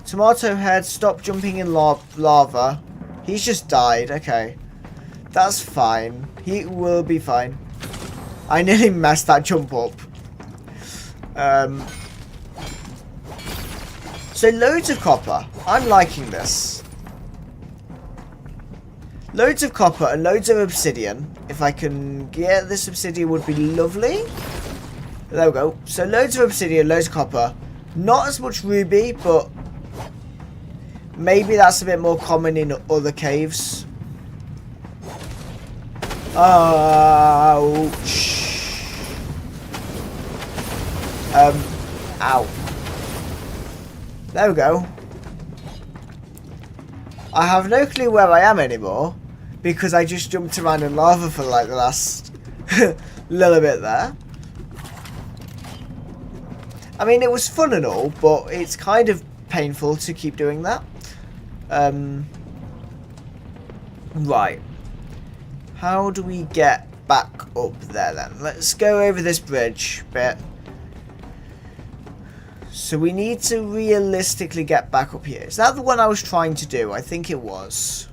Tomato Head, stop jumping in lava. He's just died, okay. That's fine. He will be fine. I nearly messed that jump up. So loads of copper. I'm liking this. Loads of copper and loads of obsidian. If I can get this obsidian would be lovely. There we go. So loads of obsidian, loads of copper. Not as much ruby, but maybe that's a bit more common in other caves. Ouch. Ow. There we go. I have no clue where I am anymore because I just jumped around in lava for like the last little bit there. I mean, it was fun and all, but it's kind of painful to keep doing that. Right. How do we get back up there then? Let's go over this bridge bit. So we need to realistically get back up here. Is that the one I was trying to do? I think it was.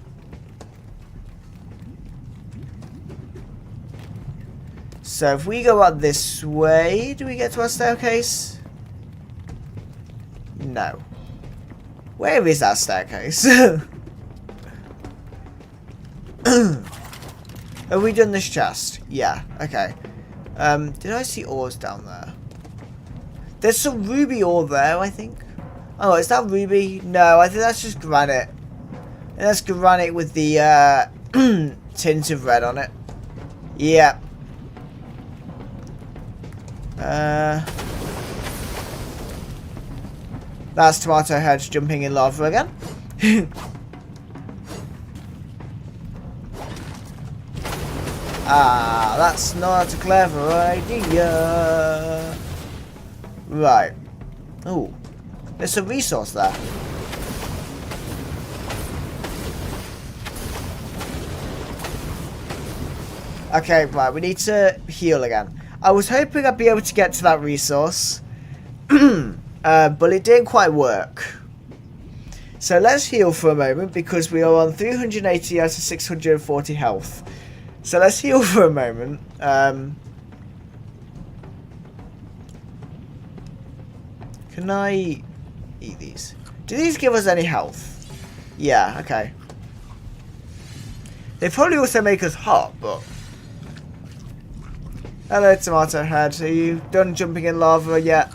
So if we go out this way, do we get to our staircase? No. Where is that staircase? Have we done this chest? Yeah, okay. Did I see ores down there? There's some ruby ore there, I think. Oh, is that ruby? No, I think that's just granite. And that's granite with the tint of red on it. Yeah. That's Tomato Head jumping in lava again. Ah, that's not a clever idea. Right. Oh, there's a resource there. Okay, right, we need to heal again. I was hoping I'd be able to get to that resource, but it didn't quite work. So let's heal for a moment because we are on 380 out of 640 health. So let's heal for a moment. Can I eat these? Do these give us any health? Yeah, okay. They probably also make us hot, but... Hello, Tomato Head. Are you done jumping in lava yet?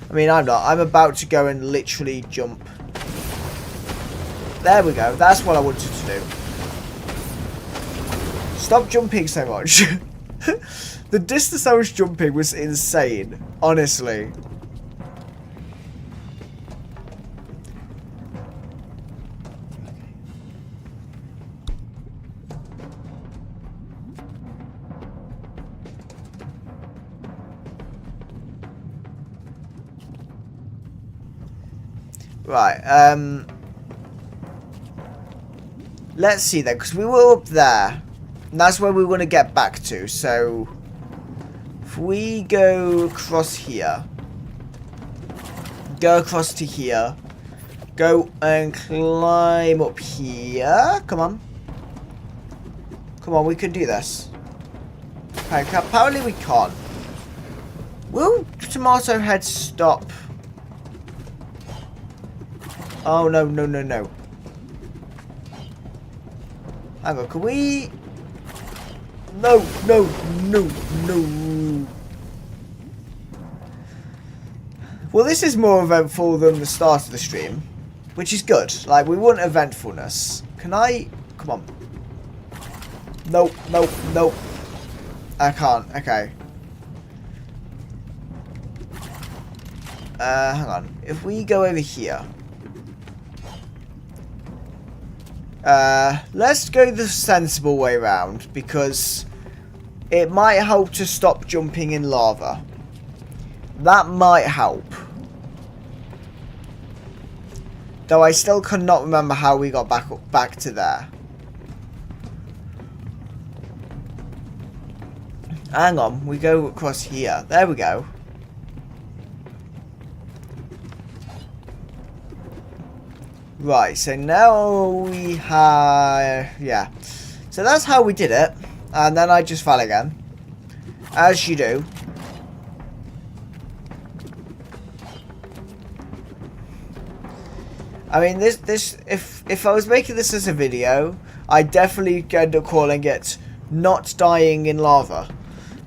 I mean, I'm not. I'm about to go and literally jump. There we go. That's what I wanted to do. Stop jumping so much. The distance I was jumping was insane. Honestly. Right, let's see then, because we were up there, and that's where we want to get back to, so, if we go across here, go across to here, go and climb up here, come on, we can do this. Okay, apparently we can't. Will Tomato Head stop? Oh, no. Hang on, can we... No. Well, this is more eventful than the start of the stream, which is good. Like, we want eventfulness. Can I... Come on. Nope. I can't. Okay. Hang on. If we go over here... let's go the sensible way around, because it might help to stop jumping in lava. That might help. Though I still cannot remember how we got back to there. Hang on, we go across here. There we go. Right, so now we have... Yeah. So that's how we did it. And then I just fell again. As you do. I mean, if I was making this as a video, I'd definitely end up calling it Not Dying in Lava.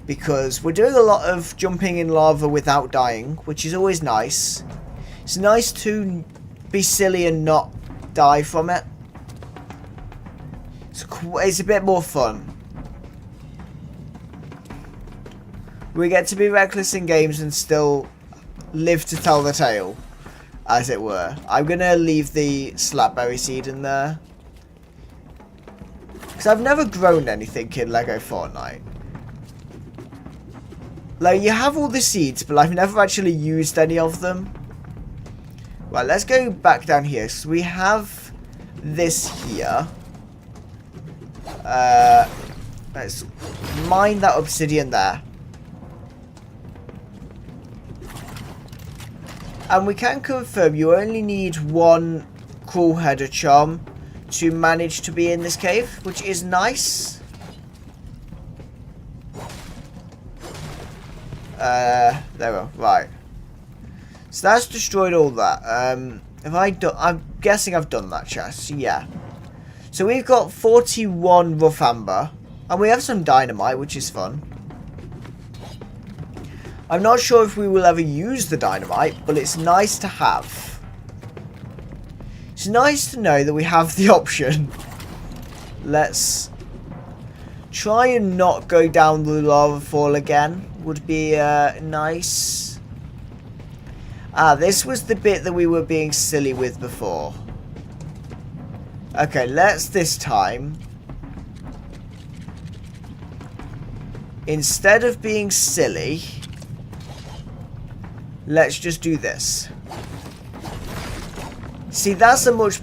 Because we're doing a lot of jumping in lava without dying, which is always nice. It's nice to... be silly and not die from it. It's a bit more fun. We get to be reckless in games and still live to tell the tale, as it were. I'm gonna leave the slapberry seed in there, because I've never grown anything in Lego Fortnite. Like, you have all the seeds, but I've never actually used any of them. Right, let's go back down here. So we have this here. Let's mine that obsidian there. And we can confirm you only need one Crawl Header charm to manage to be in this cave, which is nice. There we go. Right. So that's destroyed all that. I'm guessing I've done that chest. Yeah. So we've got 41 rough amber. And we have some dynamite, which is fun. I'm not sure if we will ever use the dynamite, but it's nice to have. It's nice to know that we have the option. Let's try and not go down the lava fall again. Would be nice. Ah, this was the bit that we were being silly with before. Okay, let's this time, instead of being silly, let's just do this. See, that's a much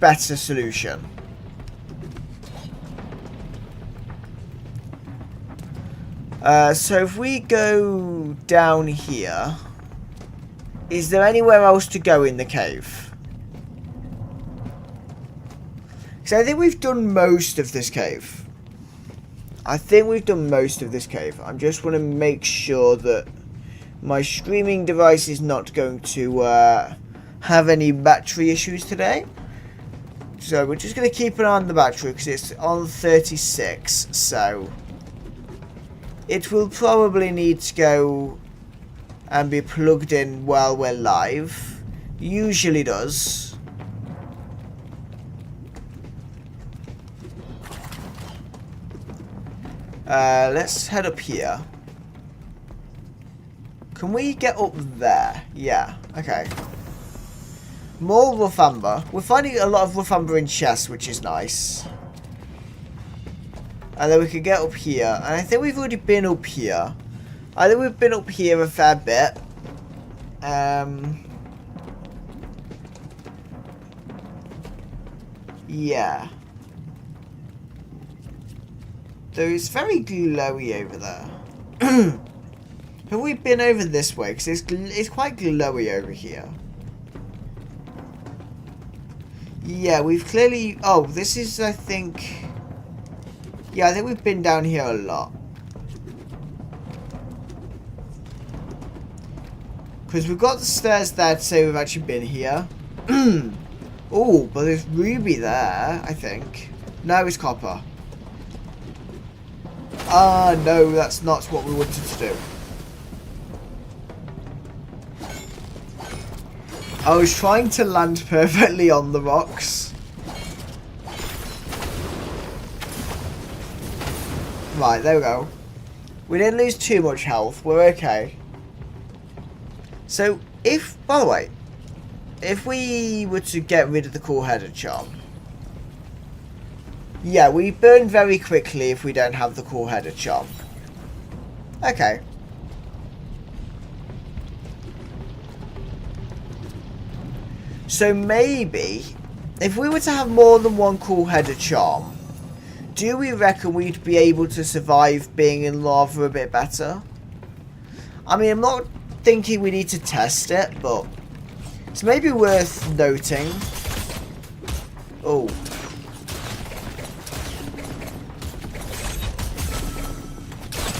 better solution. So if we go down here, is there anywhere else to go in the cave? So I think we've done most of this cave. I think we've done most of this cave. I just want to make sure that my streaming device is not going to have any battery issues today. So we're just going to keep an eye on the battery because it's on 36. So it will probably need to go and be plugged in while we're live. Usually does. Let's head up here. Can we get up there? Yeah, okay. More rough amber. We're finding a lot of rough amber in chests, which is nice. And then we can get up here. And I think we've already been up here. I think we've been up here a fair bit. Yeah. Though it's very glowy over there. Have we been over this way? Because it's quite glowy over here. Yeah, we've clearly... Oh, this is, I think... Yeah, I think we've been down here a lot. Because we've got the stairs there to say we've actually been here. Oh, but there's ruby there, I think. No, it's copper. Ah, no, that's not what we wanted to do. I was trying to land perfectly on the rocks. Right, there we go. We didn't lose too much health. We're okay. So, by the way, if we were to get rid of the cool-headed charm, yeah, we burn very quickly if we don't have the cool-headed charm. Okay. So maybe, if we were to have more than one cool-headed charm, do we reckon we'd be able to survive being in lava a bit better? I mean, I'm not thinking we need to test it, but it's maybe worth noting. Oh.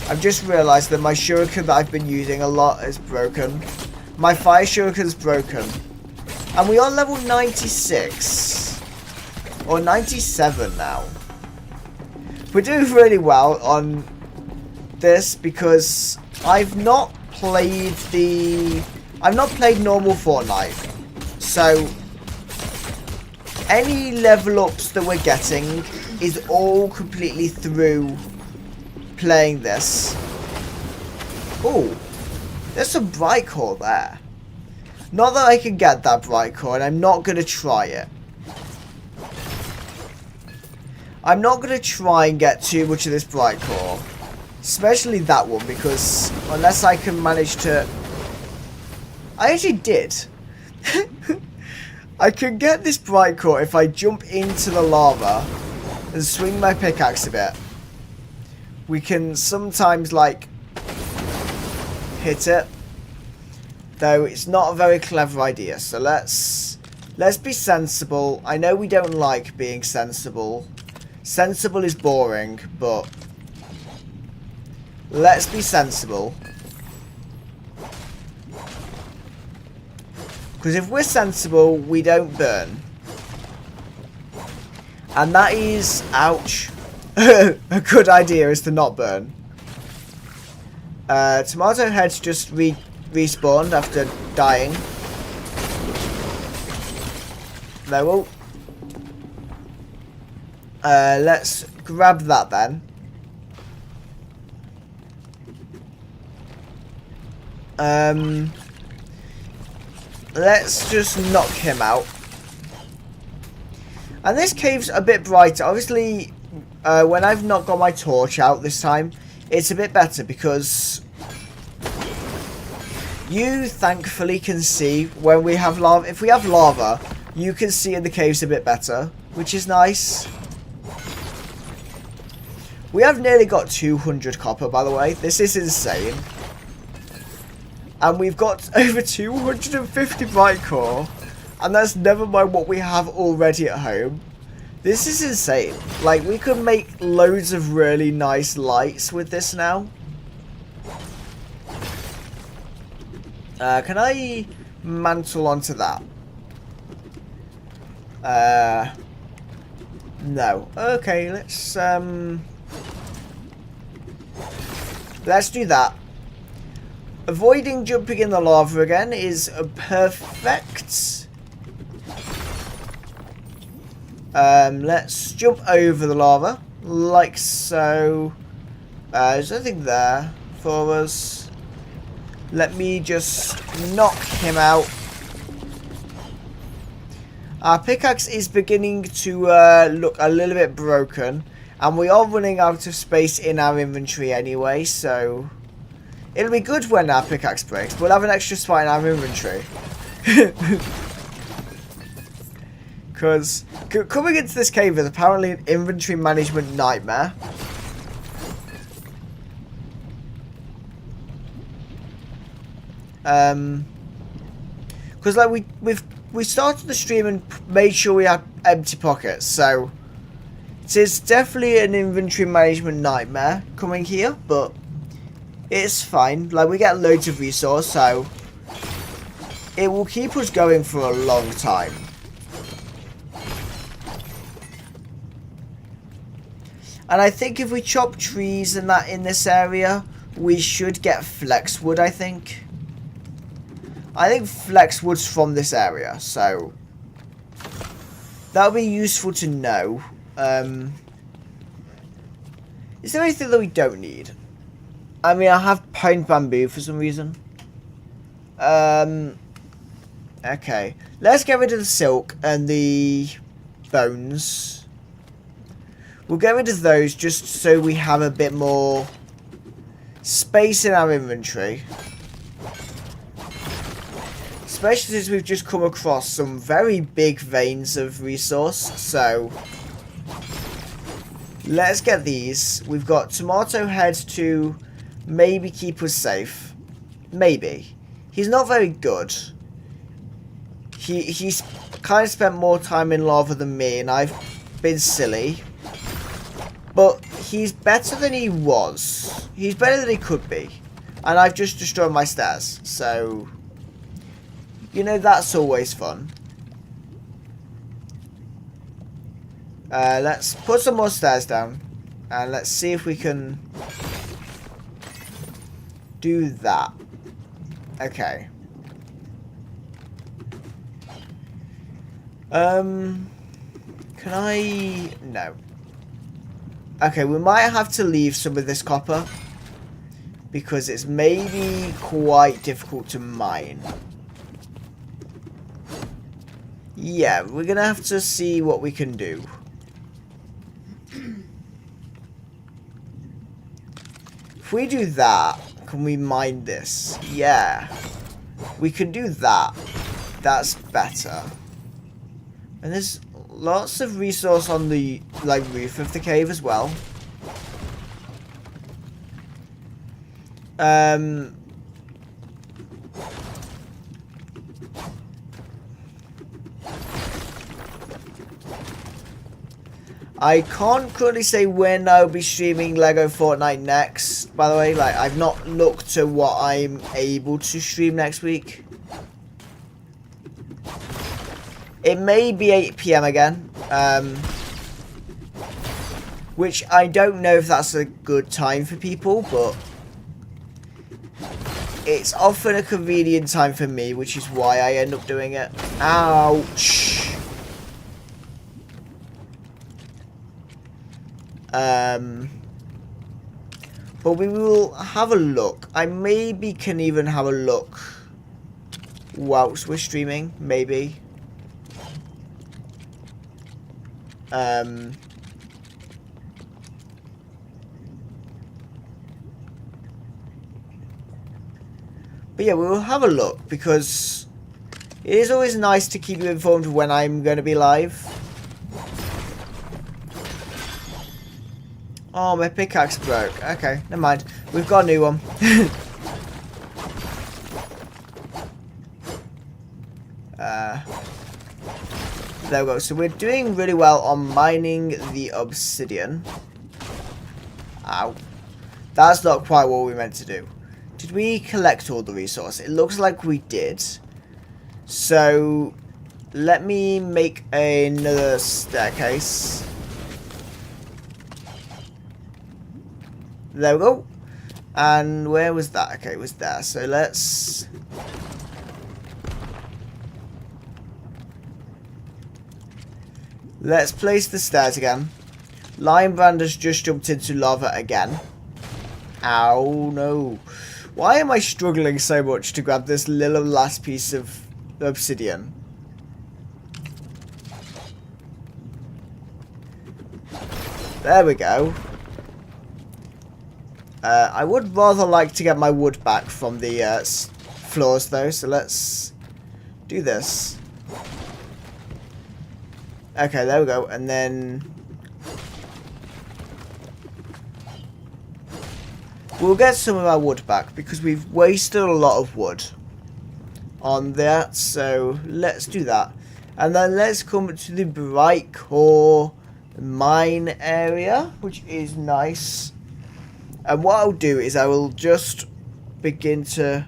I've just realised that my shuriken that I've been using a lot is broken. My fire shuriken's broken. And we are level 96. Or 97 now. We're doing really well on this because I've not played normal Fortnite. So any level ups that we're getting is all completely through playing this. Oh, there's some bright core there. Not that I can get that bright core, and I'm not going to try it. I'm not going to try and get too much of this bright core. Especially that one, because unless I can manage to... I actually did. I can get this bright core if I jump into the lava and swing my pickaxe a bit. We can sometimes, like, hit it. Though it's not a very clever idea, so let's be sensible. I know we don't like being sensible. Sensible is boring, but let's be sensible. Because if we're sensible, we don't burn. And that is, ouch, a good idea is to not burn. Tomato Head's just respawned after dying. No. Let's grab that then. Let's just knock him out. And this cave's a bit brighter. Obviously, when I've not got my torch out this time, it's a bit better because you thankfully can see when we have lava. If we have lava, you can see in the caves a bit better, which is nice. We have nearly got 200 copper, by the way. This is insane. And we've got over 250 bright core. And that's never mind what we have already at home. This is insane. Like, we could make loads of really nice lights with this now. Can I mantle onto that? No. Okay, let's do that. Avoiding jumping in the lava again is perfect. Let's jump over the lava, like so. There's nothing there for us. Let me just knock him out. Our pickaxe is beginning to look a little bit broken. And we are running out of space in our inventory anyway, so... It'll be good when our pickaxe breaks. We'll have an extra spot in our inventory. Because coming into this cave is apparently an inventory management nightmare. Because like we started the stream and made sure we had empty pockets, so it is definitely an inventory management nightmare coming here, but it's fine. Like, we get loads of resource, so it will keep us going for a long time. And I think if we chop trees and that in this area, we should get flex wood, I think. I think flex wood's from this area, so that'll be useful to know. Is there anything that we don't need? I mean, I have pine bamboo for some reason. Okay. Let's get rid of the silk and the bones. We'll get rid of those just so we have a bit more space in our inventory. Especially since we've just come across some very big veins of resource, so let's get these. We've got tomato head to maybe keep us safe. Maybe. He's not very good. He's kind of spent more time in lava than me, and I've been silly. But he's better than he was. He's better than he could be. And I've just destroyed my stairs, so... You know, that's always fun. Let's put some more stairs down. And let's see if we can do that. Okay. Can I... No. Okay, we might have to leave some of this copper. Because it's maybe quite difficult to mine. Yeah, we're going to have to see what we can do. If we do that, can we mine this? Yeah. We can do that. That's better. And there's lots of resource on the roof of the cave as well. I can't currently say when I'll be streaming Lego Fortnite next, by the way. Like, I've not looked to what I'm able to stream next week. It may be 8 PM again. Which I don't know if that's a good time for people, but it's often a convenient time for me, which is why I end up doing it. Ouch! But we will have a look. I maybe can even have a look whilst we're streaming, maybe. But yeah, we will have a look, because it is always nice to keep you informed when I'm going to be live. Oh, my pickaxe broke. Okay, never mind. We've got a new one. There we go. So we're doing really well on mining the obsidian. Ow. That's not quite what we meant to do. Did we collect all the resources? It looks like we did. So let me make another staircase. There we go. And where was that? Okay, it was there. So let's... Let's place the stairs again. Lionbrand has just jumped into lava again. Ow, no. Why am I struggling so much to grab this little last piece of obsidian? There we go. I would rather like to get my wood back from the floors though, so let's do this. Okay, there we go, and then we'll get some of our wood back because we've wasted a lot of wood on that, so let's do that. And then let's come to the Bright Core mine area, which is nice. And what I'll do is I will just begin to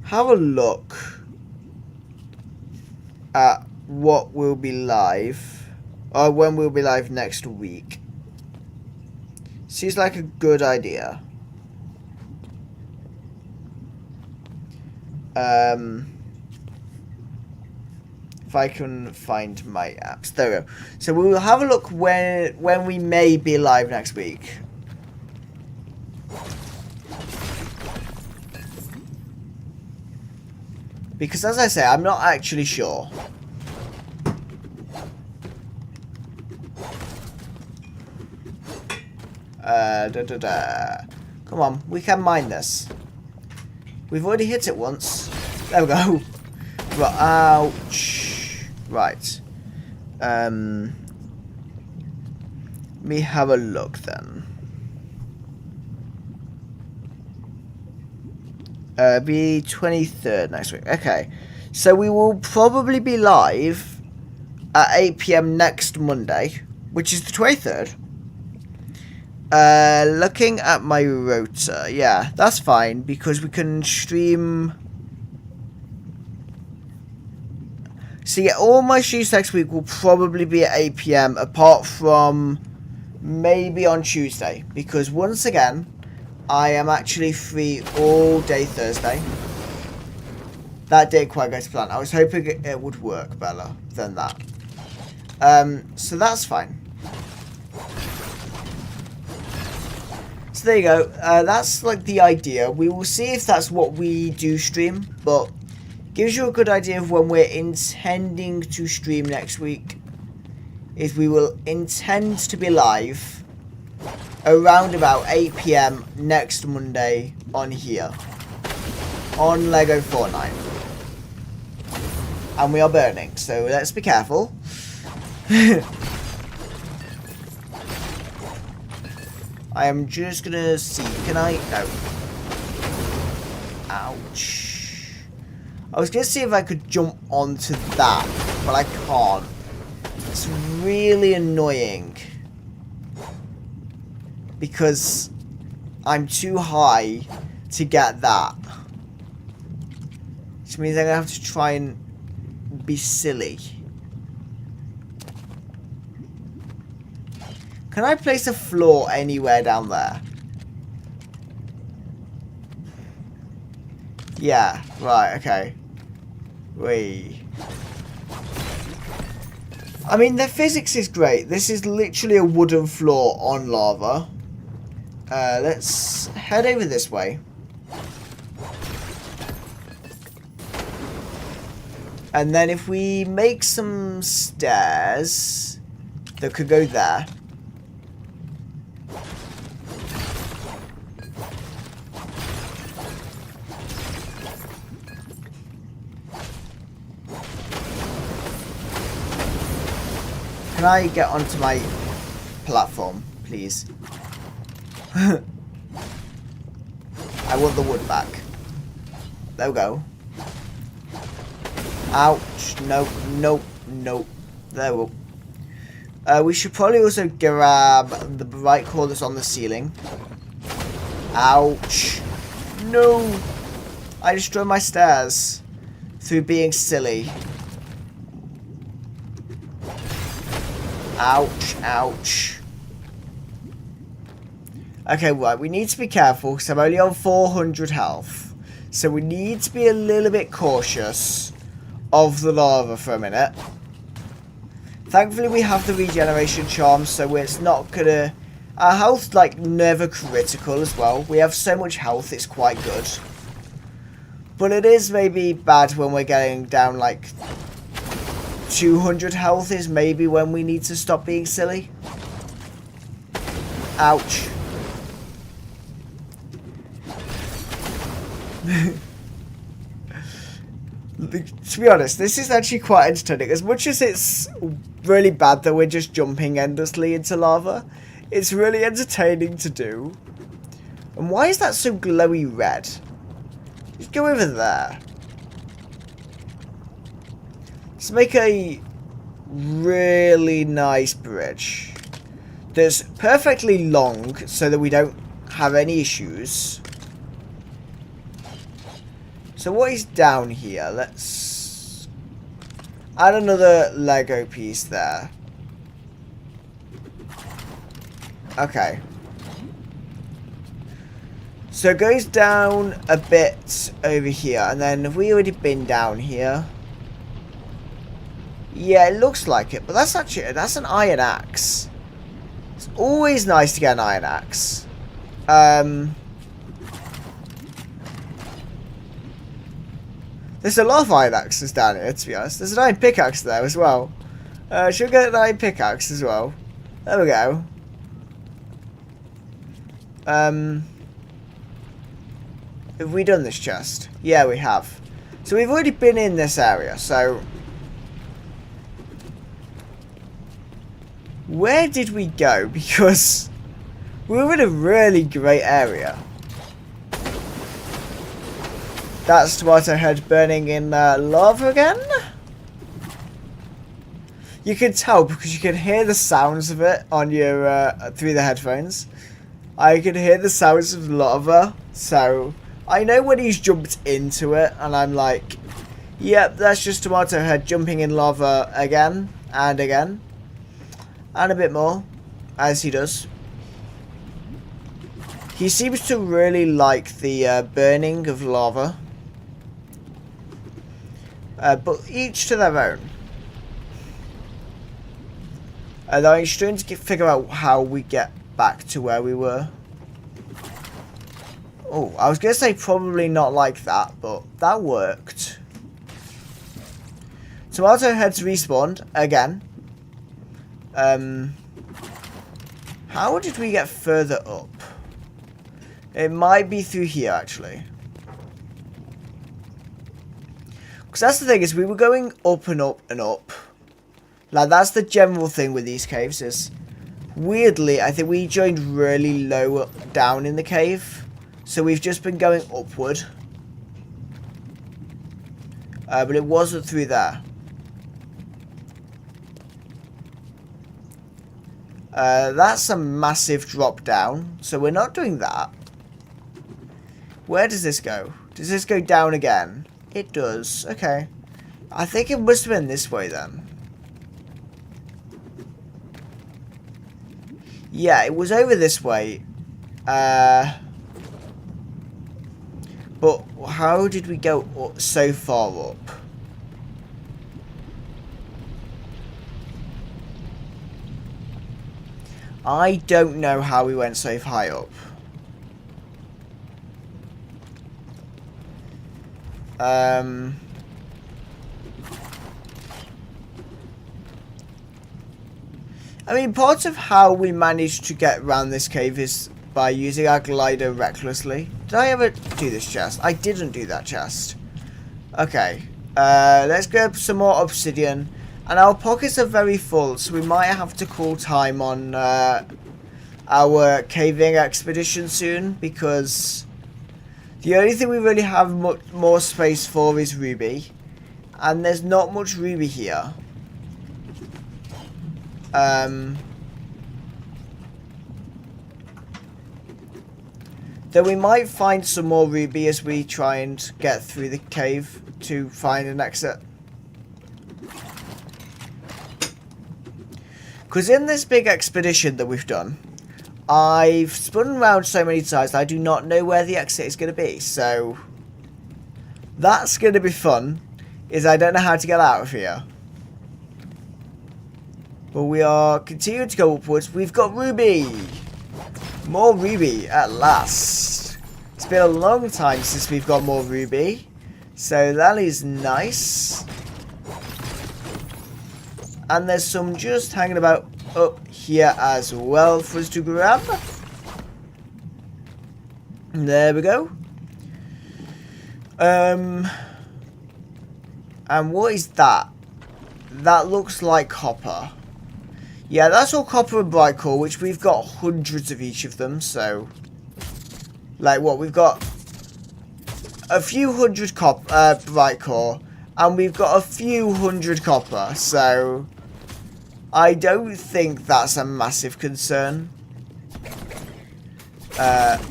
have a look at what will be live, or when we'll be live next week. Seems like a good idea. If I can find my apps. There we go. So we will have a look when we may be live next week. Because as I say, I'm not actually sure. Come on, we can mine this. We've already hit it once. There we go. Right, ouch. Right. Let me have a look then. Be 23rd next week. Okay. So we will probably be live at 8 PM next Monday, which is the 23rd. Looking at my rotor, yeah, that's fine because we can stream. So yeah, all my streams next week will probably be at 8 PM apart from maybe on Tuesday, because once again I am actually free all day Thursday. That didn't quite go to plan. I was hoping it would work better than that. So that's fine. So there you go. That's like the idea. We will see if that's what we do stream, but gives you a good idea of when we're intending to stream next week. Is we will intend to be live around about 8 PM next Monday on here. On Lego Fortnite. And we are burning, so let's be careful. I am just gonna see, can I? No. Ouch. I was gonna see if I could jump onto that, but I can't. It's really annoying. Because I'm too high to get that. Which means I'm gonna have to try and be silly. Can I place a floor anywhere down there? Yeah, right, okay. Wait. I mean, the physics is great. This is literally a wooden floor on lava. Let's head over this way. And then if we make some stairs that could go there. Can I get onto my platform, please? I want the wood back. There we go. Ouch. Nope, nope, nope. There we go. We should probably also grab the bright core that's on the ceiling. Ouch. No. I destroyed my stairs through being silly. Ouch, ouch. Okay, right, we need to be careful because I'm only on 400 health. So we need to be a little bit cautious of the lava for a minute. Thankfully we have the regeneration charm, so it's not gonna... Our health's like never critical as well. We have so much health, it's quite good. But it is maybe bad when we're getting down like 200 health is maybe when we need to stop being silly. Ouch. To be honest, this is actually quite entertaining. As much as it's really bad that we're just jumping endlessly into lava, it's really entertaining to do. And why is that so glowy red? Just go over there. Let's make a really nice bridge that's perfectly long so that we don't have any issues. So what is down here? Let's add another Lego piece there. Okay. So it goes down a bit over here, and then have we already been down here? Yeah, it looks like it, but that's actually, that's an iron axe. It's always nice to get an iron axe. There's a lot of iron axes down here, to be honest. There's an iron pickaxe there as well. Should we get an iron pickaxe as well? There we go. Have we done this chest? Yeah, we have. So we've already been in this area, so... Where did we go? Because we were in a really great area. That's Tomato Head burning in lava again. You can tell because you can hear the sounds of it on your through the headphones. I can hear the sounds of lava, so I know when he's jumped into it, and I'm like, yep, that's just Tomato Head jumping in lava again and again. And a bit more, as he does. He seems to really like the burning of lava. But each to their own. Though I'm trying to figure out how we get back to where we were. Oh, I was going to say probably not like that, but that worked. Tomato Head's respawned again. How did we get further up? It might be through here, actually. Because that's the thing, is we were going up and up and up. Like, that's the general thing with these caves, is... Weirdly, I think we joined really low down in the cave. So we've just been going upward. But it wasn't through there. That's a massive drop down. So we're not doing that. Where does this go? Does this go down again? It does. Okay. I think it must have been this way then. Yeah, it was over this way. But how did we go up so far up? I don't know how we went so high up. I mean, part of how we managed to get around this cave is by using our glider recklessly. Did I ever do this chest? I didn't do that chest. Okay. Let's grab some more obsidian. And our pockets are very full, so we might have to call time on our caving expedition soon, because the only thing we really have much more space for is ruby. And there's not much ruby here. Though we might find some more ruby as we try and get through the cave to find an exit. Because in this big expedition that we've done, I've spun around so many times that I do not know where the exit is going to be. So that's going to be fun, is I don't know how to get out of here. But we are continuing to go upwards. We've got ruby! More ruby at last. It's been a long time since we've got more ruby. So that is nice. And there's some just hanging about up here as well for us to grab. There we go. And what is that? That looks like copper. Yeah, that's all copper and bright core, which we've got hundreds of each of them, so... Like, what? We've got a few hundred bright core, and we've got a few hundred copper, so... I don't think that's a massive concern. I'm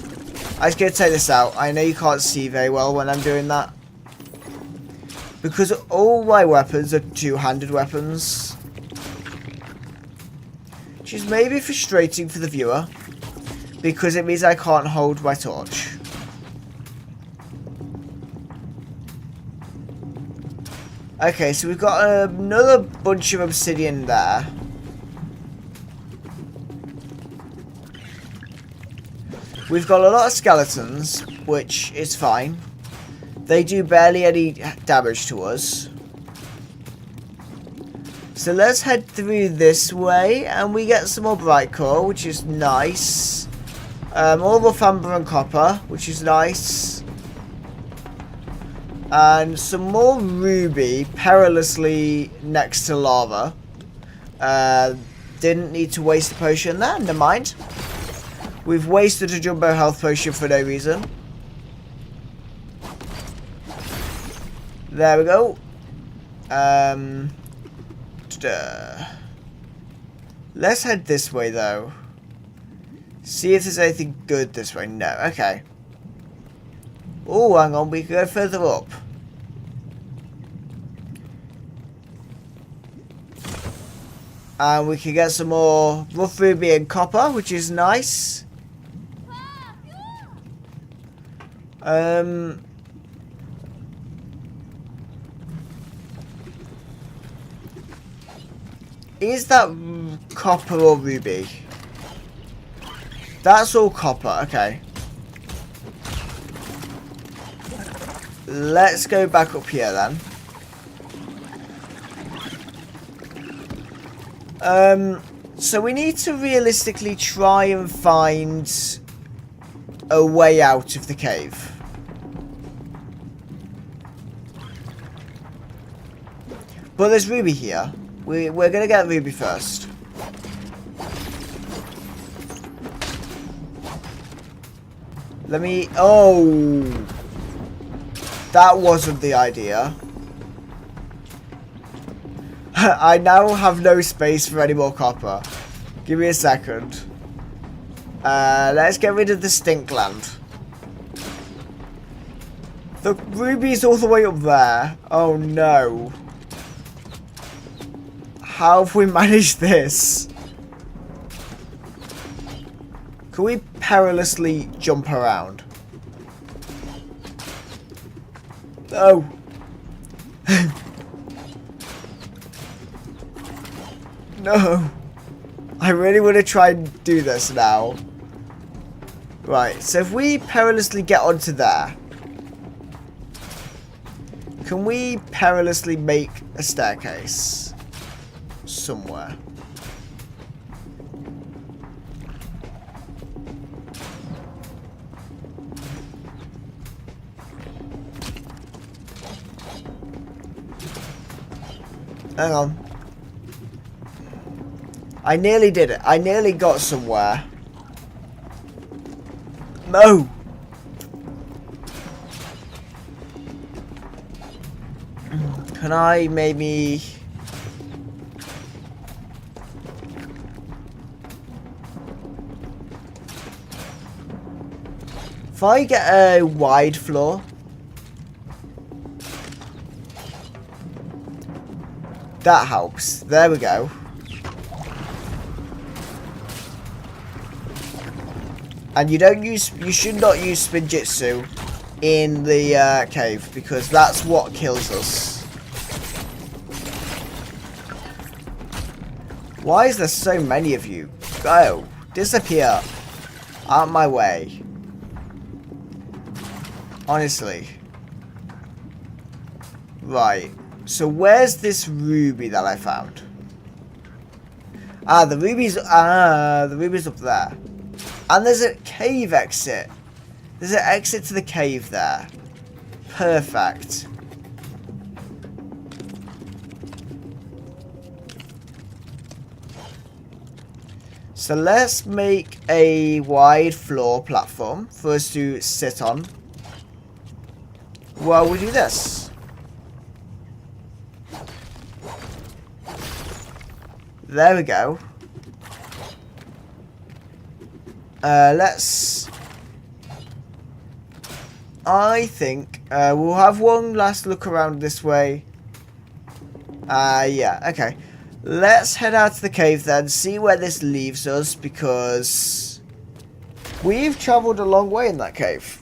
just going to take this out. I know you can't see very well when I'm doing that. Because all my weapons are two-handed weapons. Which is maybe frustrating for the viewer, because it means I can't hold my torch. Okay, so we've got another bunch of obsidian there. We've got a lot of skeletons, which is fine. They do barely any damage to us. So let's head through this way, and we get some more bright core, which is nice. All of amber and copper, which is nice. And some more ruby, perilously next to lava. Didn't need to waste a potion there, never mind. We've wasted a jumbo health potion for no reason. There we go. Let's head this way, though. See if there's anything good this way. No, okay. Oh, hang on, we can go further up. And we can get some more rough ruby and copper, which is nice. Is that copper or ruby? That's all copper, okay. Let's go back up here then. So we need to realistically try and find a way out of the cave. But there's ruby here. We're going to get ruby first. Let me... Oh! That wasn't the idea. I now have no space for any more copper. Give me a second. Let's get rid of the stink land. The ruby's all the way up there. Oh no. How have we managed this? Can we perilously jump around? No. No. I really want to try and do this now. Right, so if we perilously get onto there, can we perilously make a staircase somewhere? Hang on. I nearly did it. I nearly got somewhere. No! Can I maybe... If I get a wide floor, that helps. There we go. And you should not use Spinjitzu in the cave, because that's what kills us. Why is there so many of you? Go. Disappear. Out of my way. Honestly. Right. So where's this ruby that I found? The ruby's up there. And there's a cave exit. There's an exit to the cave there. Perfect. So let's make a wide floor platform for us to sit on while we do this. There we go. I think we'll have one last look around this way. Yeah, okay. Let's head out to the cave then, see where this leaves us, because we've travelled a long way in that cave.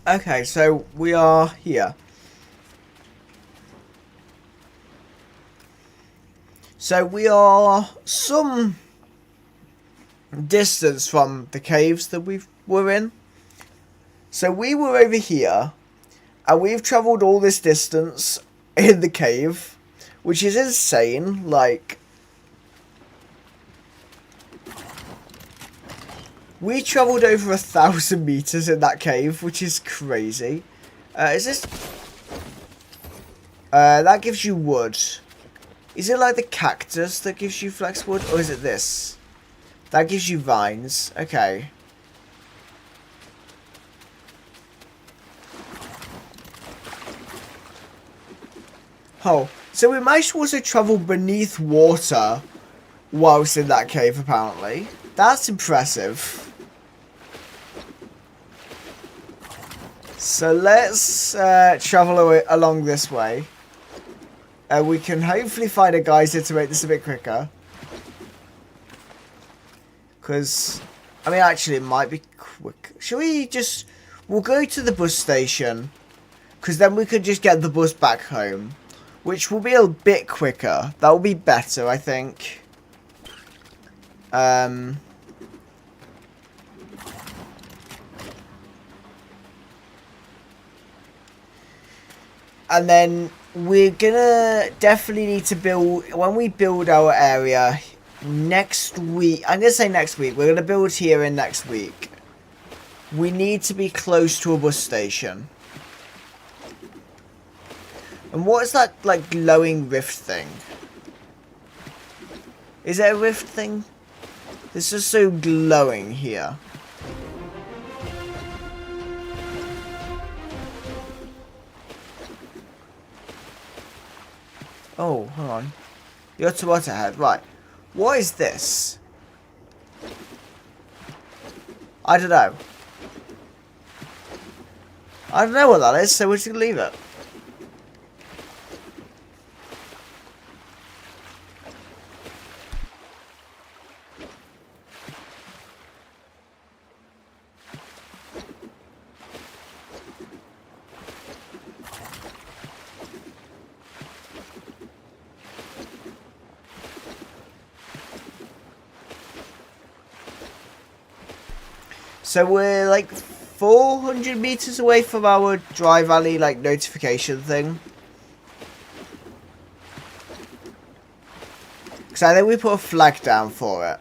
Okay, so we are here. So we are some distance from the caves that we were in. So we were over here, and we've travelled all this distance in the cave, which is insane. Like, we travelled over 1,000 meters in that cave, which is crazy. Is this... that gives you wood. Is it like the cactus that gives you flex wood? Or is it this? That gives you vines. Okay. Oh, so we managed to also travel beneath water whilst in that cave, apparently. That's impressive. So let's travel along this way. We can hopefully find a geyser to make this a bit quicker. Because, I mean, actually, it might be quick. Shall we just... We'll go to the bus station. Because then we could just get the bus back home. Which will be a bit quicker. That will be better, I think. And then we're gonna definitely need to build, when we build our area next week, I'm gonna say next week, we're gonna build here in next week. We need to be close to a bus station. And what is that, like, glowing rift thing? Is it a rift thing? This is so glowing here. Oh, hold on. You're to what ahead. Right. What is this? I don't know. I don't know what that is, so we're just going to leave it. So we're like 400 meters away from our Dry Valley like notification thing. Because I think we put a flag down for it.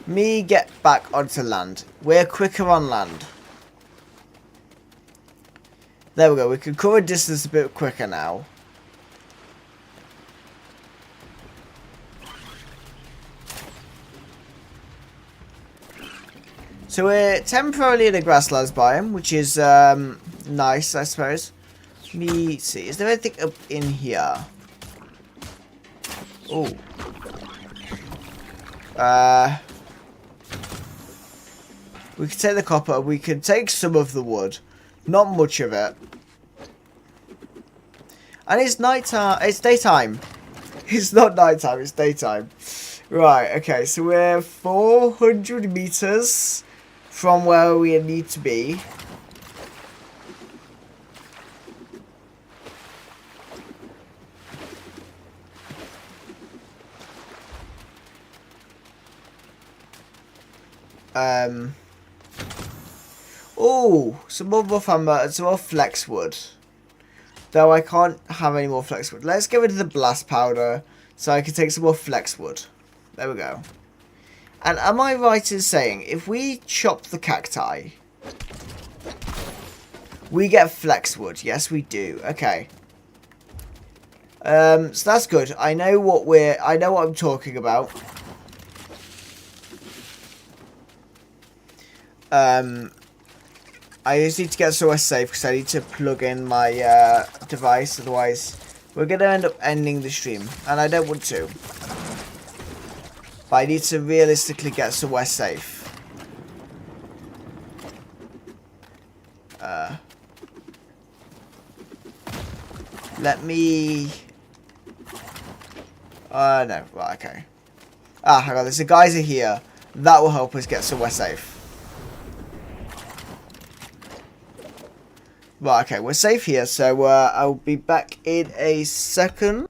Me get back onto land. We're quicker on land. There we go. We can cover distance a bit quicker now. So we're temporarily in a grasslands biome, which is nice, I suppose. Let me see. Is there anything up in here? Oh. We could take the copper. We could take some of the wood. Not much of it. And it's nighttime. It's daytime. It's not nighttime. It's daytime. Right. Okay. So we're 400 meters from where we need to be. Oh, some more buff hammer and some more flex wood. Though I can't have any more flex wood. Let's get rid of the blast powder so I can take some more flex wood. There we go. And am I right in saying if we chop the cacti, we get flex wood? Yes, we do. Okay. So that's good. I know what I'm talking about. I just need to get somewhere safe because I need to plug in my device, otherwise we're going to end up ending the stream, and I don't want to. But I need to realistically get somewhere safe. Let me... no, right, okay. Ah, hang on, there's a geyser here. That will help us get somewhere safe. Right, okay, we're safe here, so I'll be back in a second.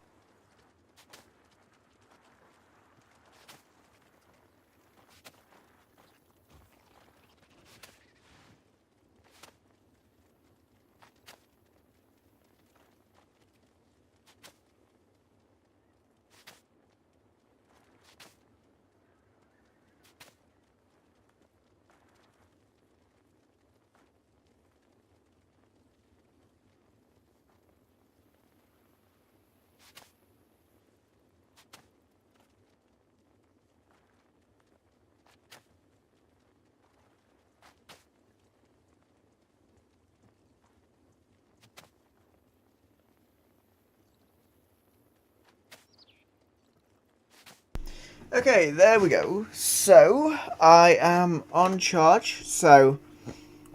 Okay, there we go. So, I am on charge, so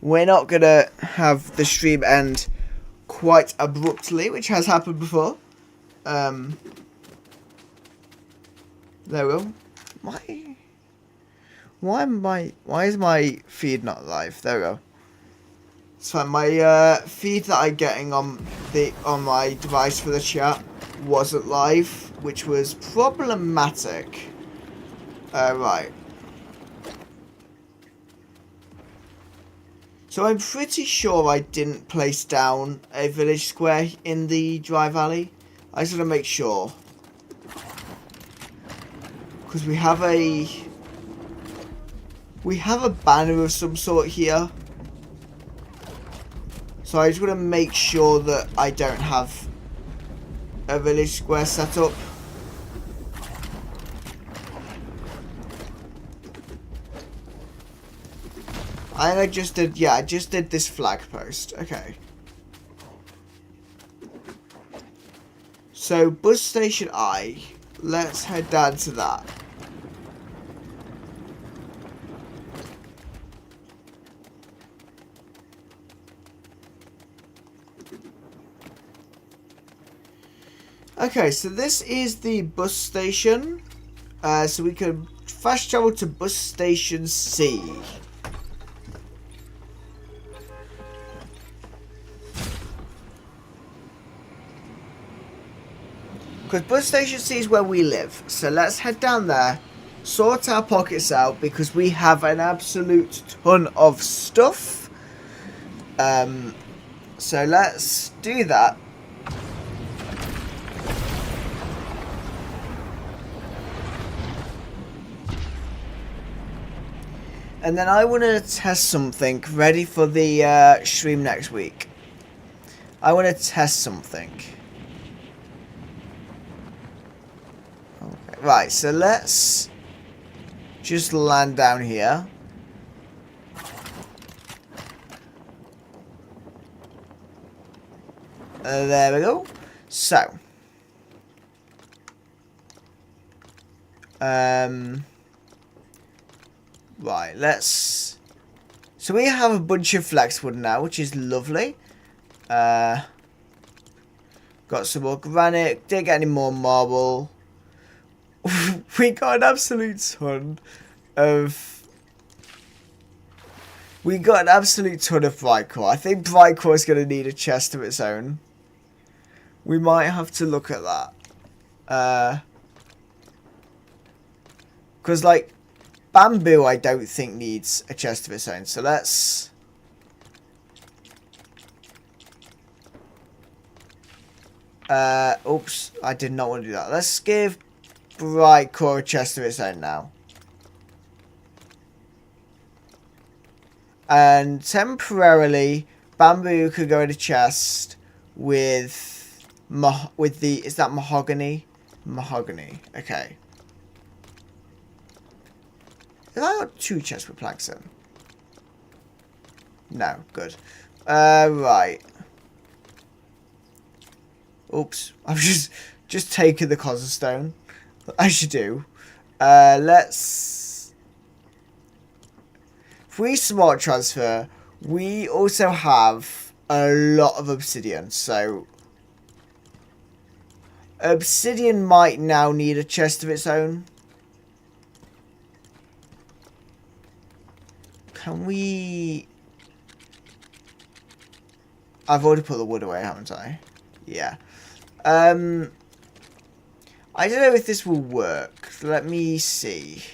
we're not going to have the stream end quite abruptly, which has happened before. There we go. Why is my feed not live? There we go. So my feed that I'm getting on my device for the chat wasn't live, which was problematic. Right. So I'm pretty sure I didn't place down a village square in the Dry Valley. I just want to make sure. Because we have a banner of some sort here. So I just want to make sure that I don't have a village square set up. I just did, yeah, I just did this flag post. Okay. So, bus station I. Let's head down to that. Okay, so this is the bus station. So we can fast travel to bus station C. Because bus station C is where we live. So let's head down there, sort our pockets out, because we have an absolute ton of stuff. So let's do that. And then I want to test something ready for the stream next week. I want to test something. Okay. Right, so let's just land down here. There we go. So. Right, let's... So we have a bunch of flexwood now, which is lovely. Got some more granite. Didn't get any more marble. We got an absolute ton of... We got an absolute ton of Brightcore. I think Brightcore is going to need a chest of its own. We might have to look at that. Because, like, bamboo I don't think needs a chest of its own. So let's... Oops, I did not want to do that. Let's give Brightcore a chest of its own now. And temporarily, bamboo could go in a chest with the... Is that mahogany? Mahogany. Okay. Have I got 2 chests with planks in? No, good. Right. Oops. I'm just taking the cobblestone. As you do. Let's... If we smart transfer, we also have a lot of obsidian, so... Obsidian might now need a chest of its own. Can we... I've already put the wood away, haven't I? Yeah. I don't know if this will work. Let me see.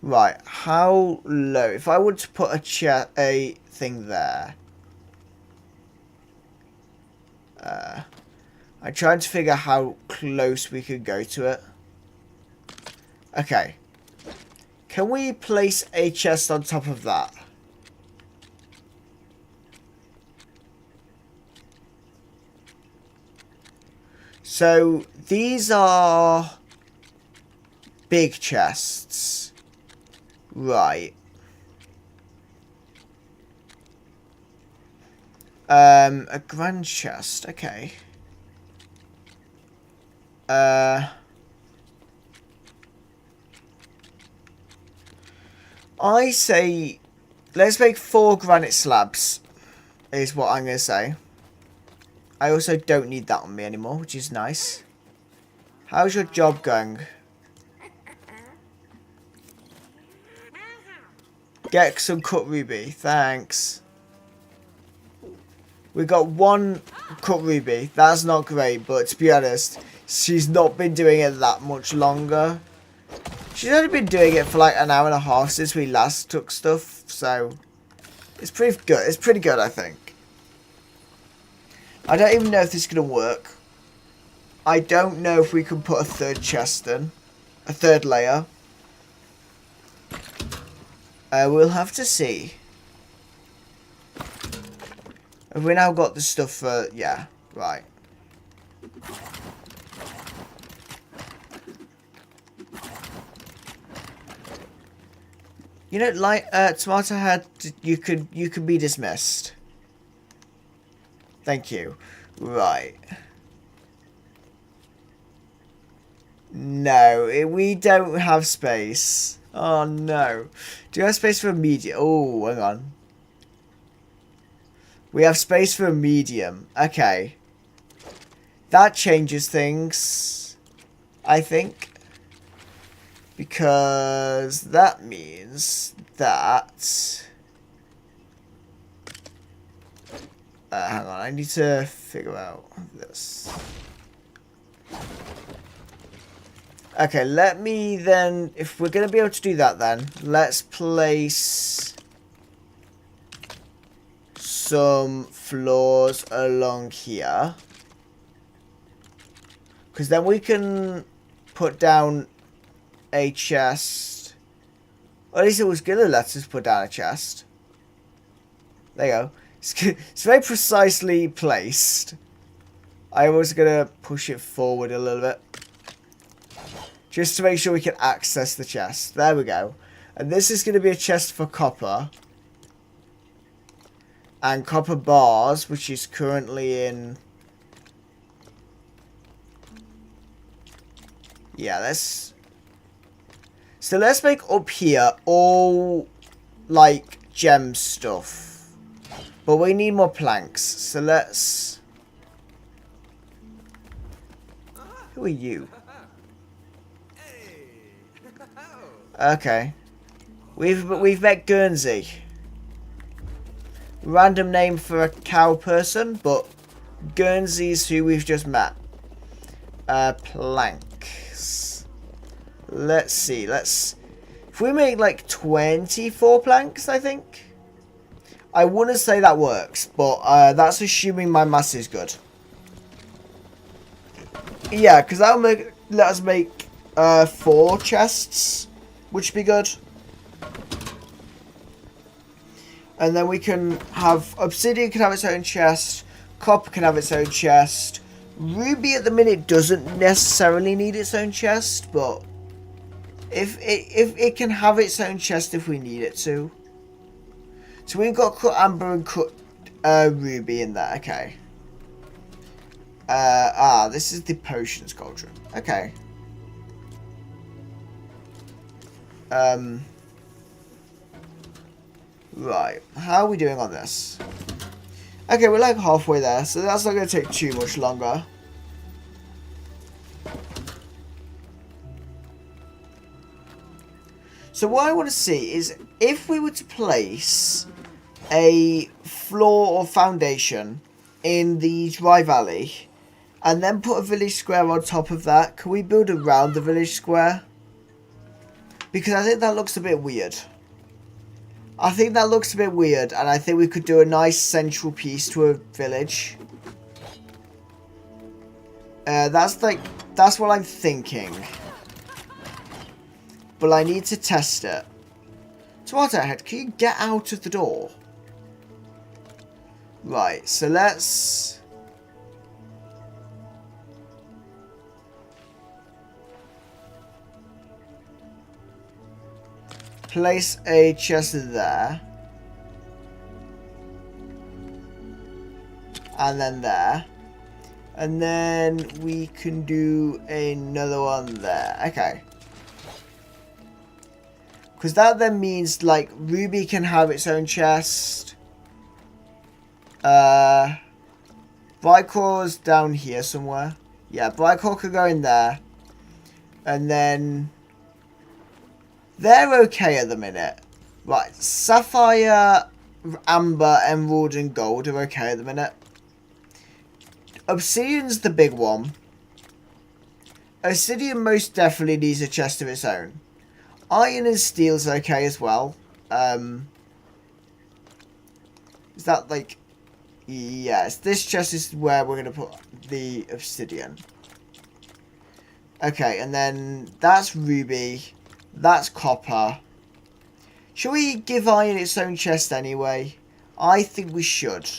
Right, how low? If I were to put a thing there. I'm trying to figure how close we could go to it. Okay. Can we place a chest on top of that? So, these are big chests. Right. A grand chest, okay. I say, let's make 4 granite slabs, is what I'm going to say. I also don't need that on me anymore, which is nice. How's your job going? Get some cut ruby, thanks. We got 1 cut ruby. That's not great, but to be honest, she's not been doing it that much longer. She's only been doing it for like an hour and a half since we last took stuff, so it's pretty good. It's pretty good, I think. I don't even know if this is going to work. I don't know if we can put a 3rd chest in. A 3rd layer. We'll have to see. Have we now got the stuff for... Yeah, right. You know, like, Tomato Head, you could be dismissed. Thank you. Right. No, we don't have space. Oh, no. Do you have space for a medium? Oh, hang on. We have space for a medium. Okay. That changes things, I think. Because that means that... hang on, I need to figure out this. Okay, let me then... If we're going to be able to do that then, let's place some floors along here. Because then we can put down a chest. Or at least it was going to let us put down a chest. There you go. It's very precisely placed. I was going to push it forward a little bit. Just to make sure we can access the chest. There we go. And this is going to be a chest for copper. And copper bars, which is currently in... Yeah, let's... So let's make up here all, like, gem stuff. But we need more planks. So let's... Who are you? Okay. We've met Guernsey. Random name for a cow person, but Guernsey's who we've just met. Planks. Let's see. If we make like 24 planks, I think. I wouldn't say that works, but that's assuming my maths is good. Yeah, because that'll let us make 4 chests, which would be good. And then we can have... Obsidian can have its own chest. Copper can have its own chest. Ruby at the minute doesn't necessarily need its own chest, but... If it can have its own chest if we need it to. So we've got cut amber and cut ruby in there. Okay. This is the potions cauldron. Okay. Right, how are we doing on this? Okay, we're like halfway there, so that's not going to take too much longer. So what I want to see is if we were to place a floor or foundation in the dry valley and then put a village square on top of that, can we build around the village square? Because I think that looks a bit weird. I think that looks a bit weird, and I think we could do a nice central piece to a village. That's what I'm thinking. But I need to test it. Tomato Head, can you get out of the door? Right, so let's... place a chest there. And then there. And then we can do another one there. Okay. Because that then means, like, Ruby can have its own chest. Brycor's down here somewhere. Yeah, Brycor could go in there. And then... they're okay at the minute. Right, Sapphire, Amber, Emerald, and Gold are okay at the minute. Obsidian's the big one. Obsidian most definitely needs a chest of its own. Iron and Steel's okay as well. Is that like... yes, this chest is where we're going to put the Obsidian. Okay, and then that's Ruby. That's Copper. Shall we give Iron its own chest anyway? I think we should.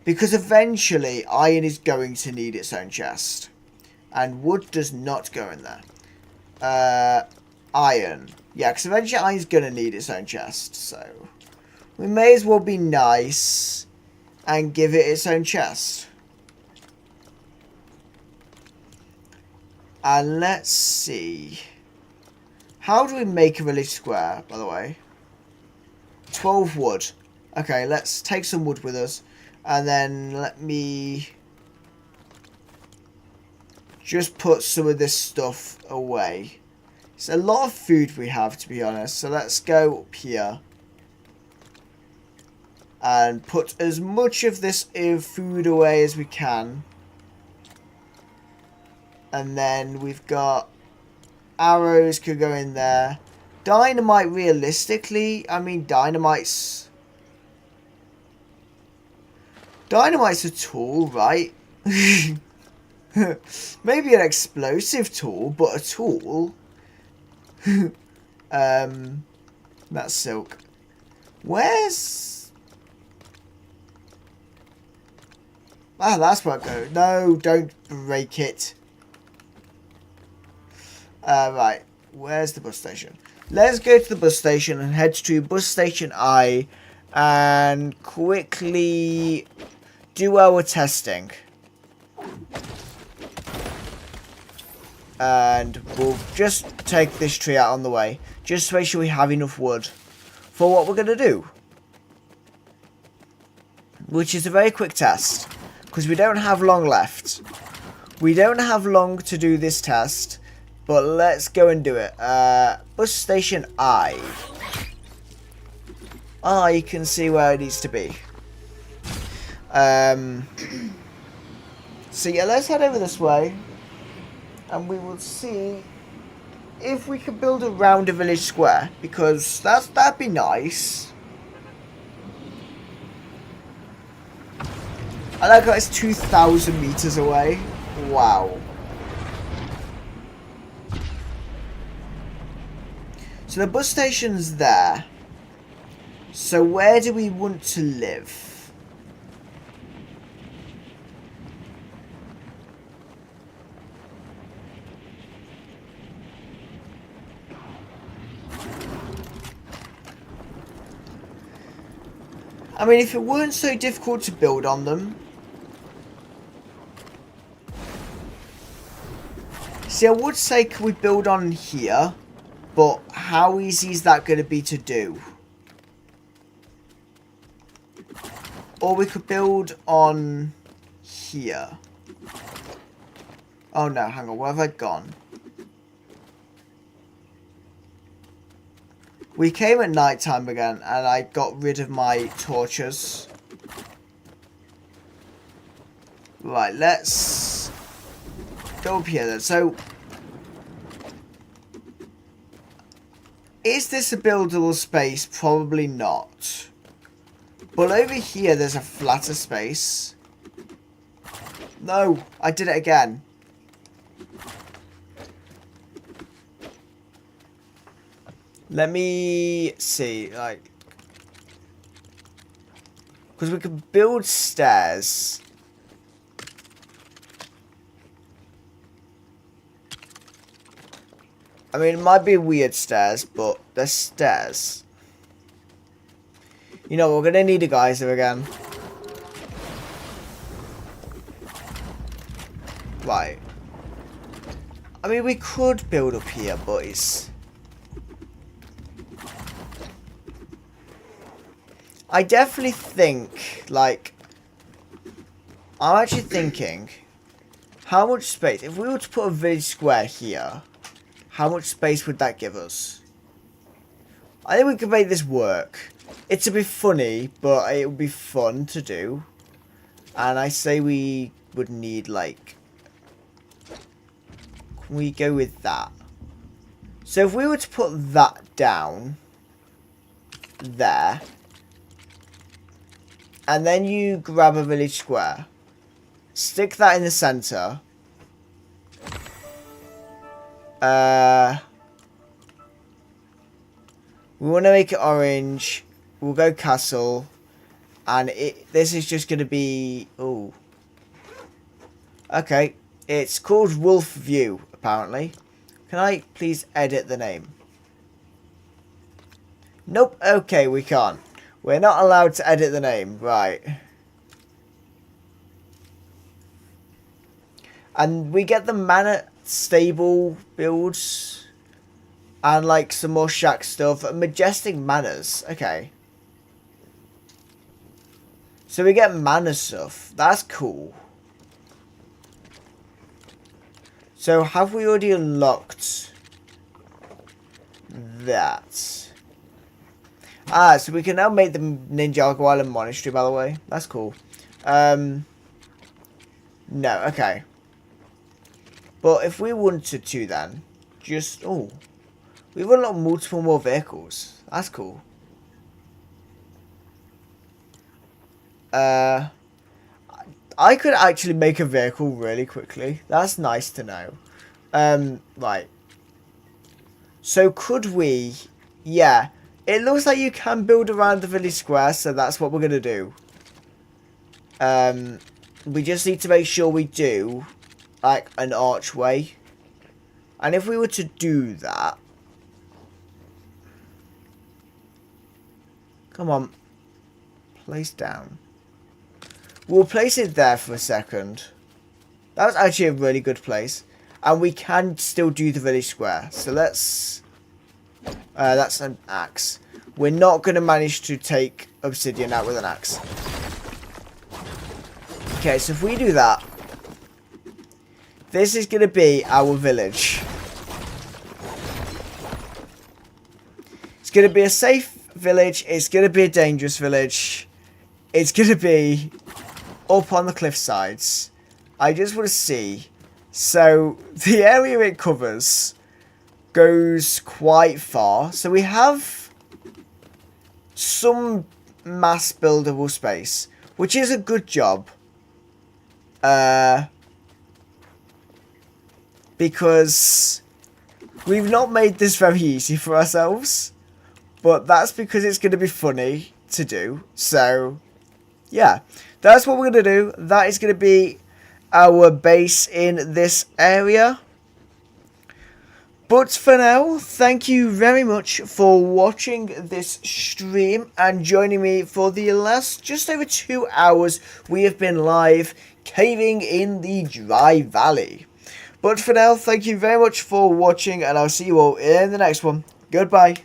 Because eventually, Iron is going to need its own chest. And Wood does not go in there. Iron. Yeah, because eventually Iron's going to need its own chest. So, we may as well be nice and give it its own chest. And let's see. How do we make a village square, by the way? 12 wood. Okay, let's take some wood with us. And then let me just put some of this stuff away. It's a lot of food we have, to be honest. So let's go up here. And put as much of this food away as we can. And then we've got... arrows could go in there. Dynamite, realistically, I mean, Dynamite's a tool, right? Maybe an explosive tool, but a tool. That's silk. Where's... ah, that's where it goes. No, don't break it. Right, where's the bus station? Let's go to the bus station and head to bus station I and quickly do our testing. And we'll just take this tree out on the way, just to make sure we have enough wood for what we're going to do. Which is a very quick test, because we don't have long left. We don't have long to do this test, but let's go and do it. Bus station I. I can see where it needs to be. So yeah, let's head over this way. And we will see if we can build around a village square, because that'd be nice. I like how it's 2,000 meters away. Wow. So the bus station's there. So where do we want to live? I mean, if it weren't so difficult to build on them. See, I would say can we build on here, but how easy is that going to be to do? Or we could build on here. Oh no, hang on, where have I gone? We came at night time again, and I got rid of my torches. Right, let's go up here then. So, is this a buildable space? Probably not. But over here, there's a flatter space. No, I did it again. Let me see, like, because we could build stairs. I mean, it might be weird stairs, but they're stairs. You know, we're going to need a geyser again. Right. I mean, we could build up here, but it's... I definitely think, like... I'm actually thinking... How much space... If we were to put a village square here... How much space would that give us? I think we could make this work. It's a bit funny, but it would be fun to do. And I say we would need, like... Can we go with that? So if we were to put that down... There... And then you grab a village square. Stick that in the center. We want to make it orange. We'll go castle. And this is just going to be... Ooh. Okay. It's called Wolf View, apparently. Can I please edit the name? Nope. Okay, we can't. We're not allowed to edit the name. Right. And we get the manor stable builds. And like some more shack stuff. Majestic Manors. Okay. So we get manor stuff. That's cool. So have we already unlocked that? Ah, so we can now make the Ninjago Island Monastery, by the way. That's cool. No, okay. But if we wanted to then, just... Oh. We've unlocked multiple more vehicles. That's cool. I could actually make a vehicle really quickly. That's nice to know. Right. So could we... Yeah. It looks like you can build around the village square, so that's what we're going to do. We just need to make sure we do, like, an archway. And if we were to do that... Come on. Place down. We'll place it there for a second. That was actually a really good place. And we can still do the village square. So let's... that's an axe. We're not going to manage to take obsidian out with an axe. Okay, so if we do that... This is going to be our village. It's going to be a safe village. It's going to be a dangerous village. It's going to be up on the cliff sides. I just want to see. So, the area it covers goes quite far. So, we have some mass buildable space, which is a good job. Because we've not made this very easy for ourselves. But that's because it's going to be funny to do. So, yeah. That's what we're going to do. That is going to be our base in this area. But for now, thank you very much for watching this stream and joining me for the last just over 2 hours we have been live caving in the Dry Valley. But for now, thank you very much for watching, and I'll see you all in the next one. Goodbye.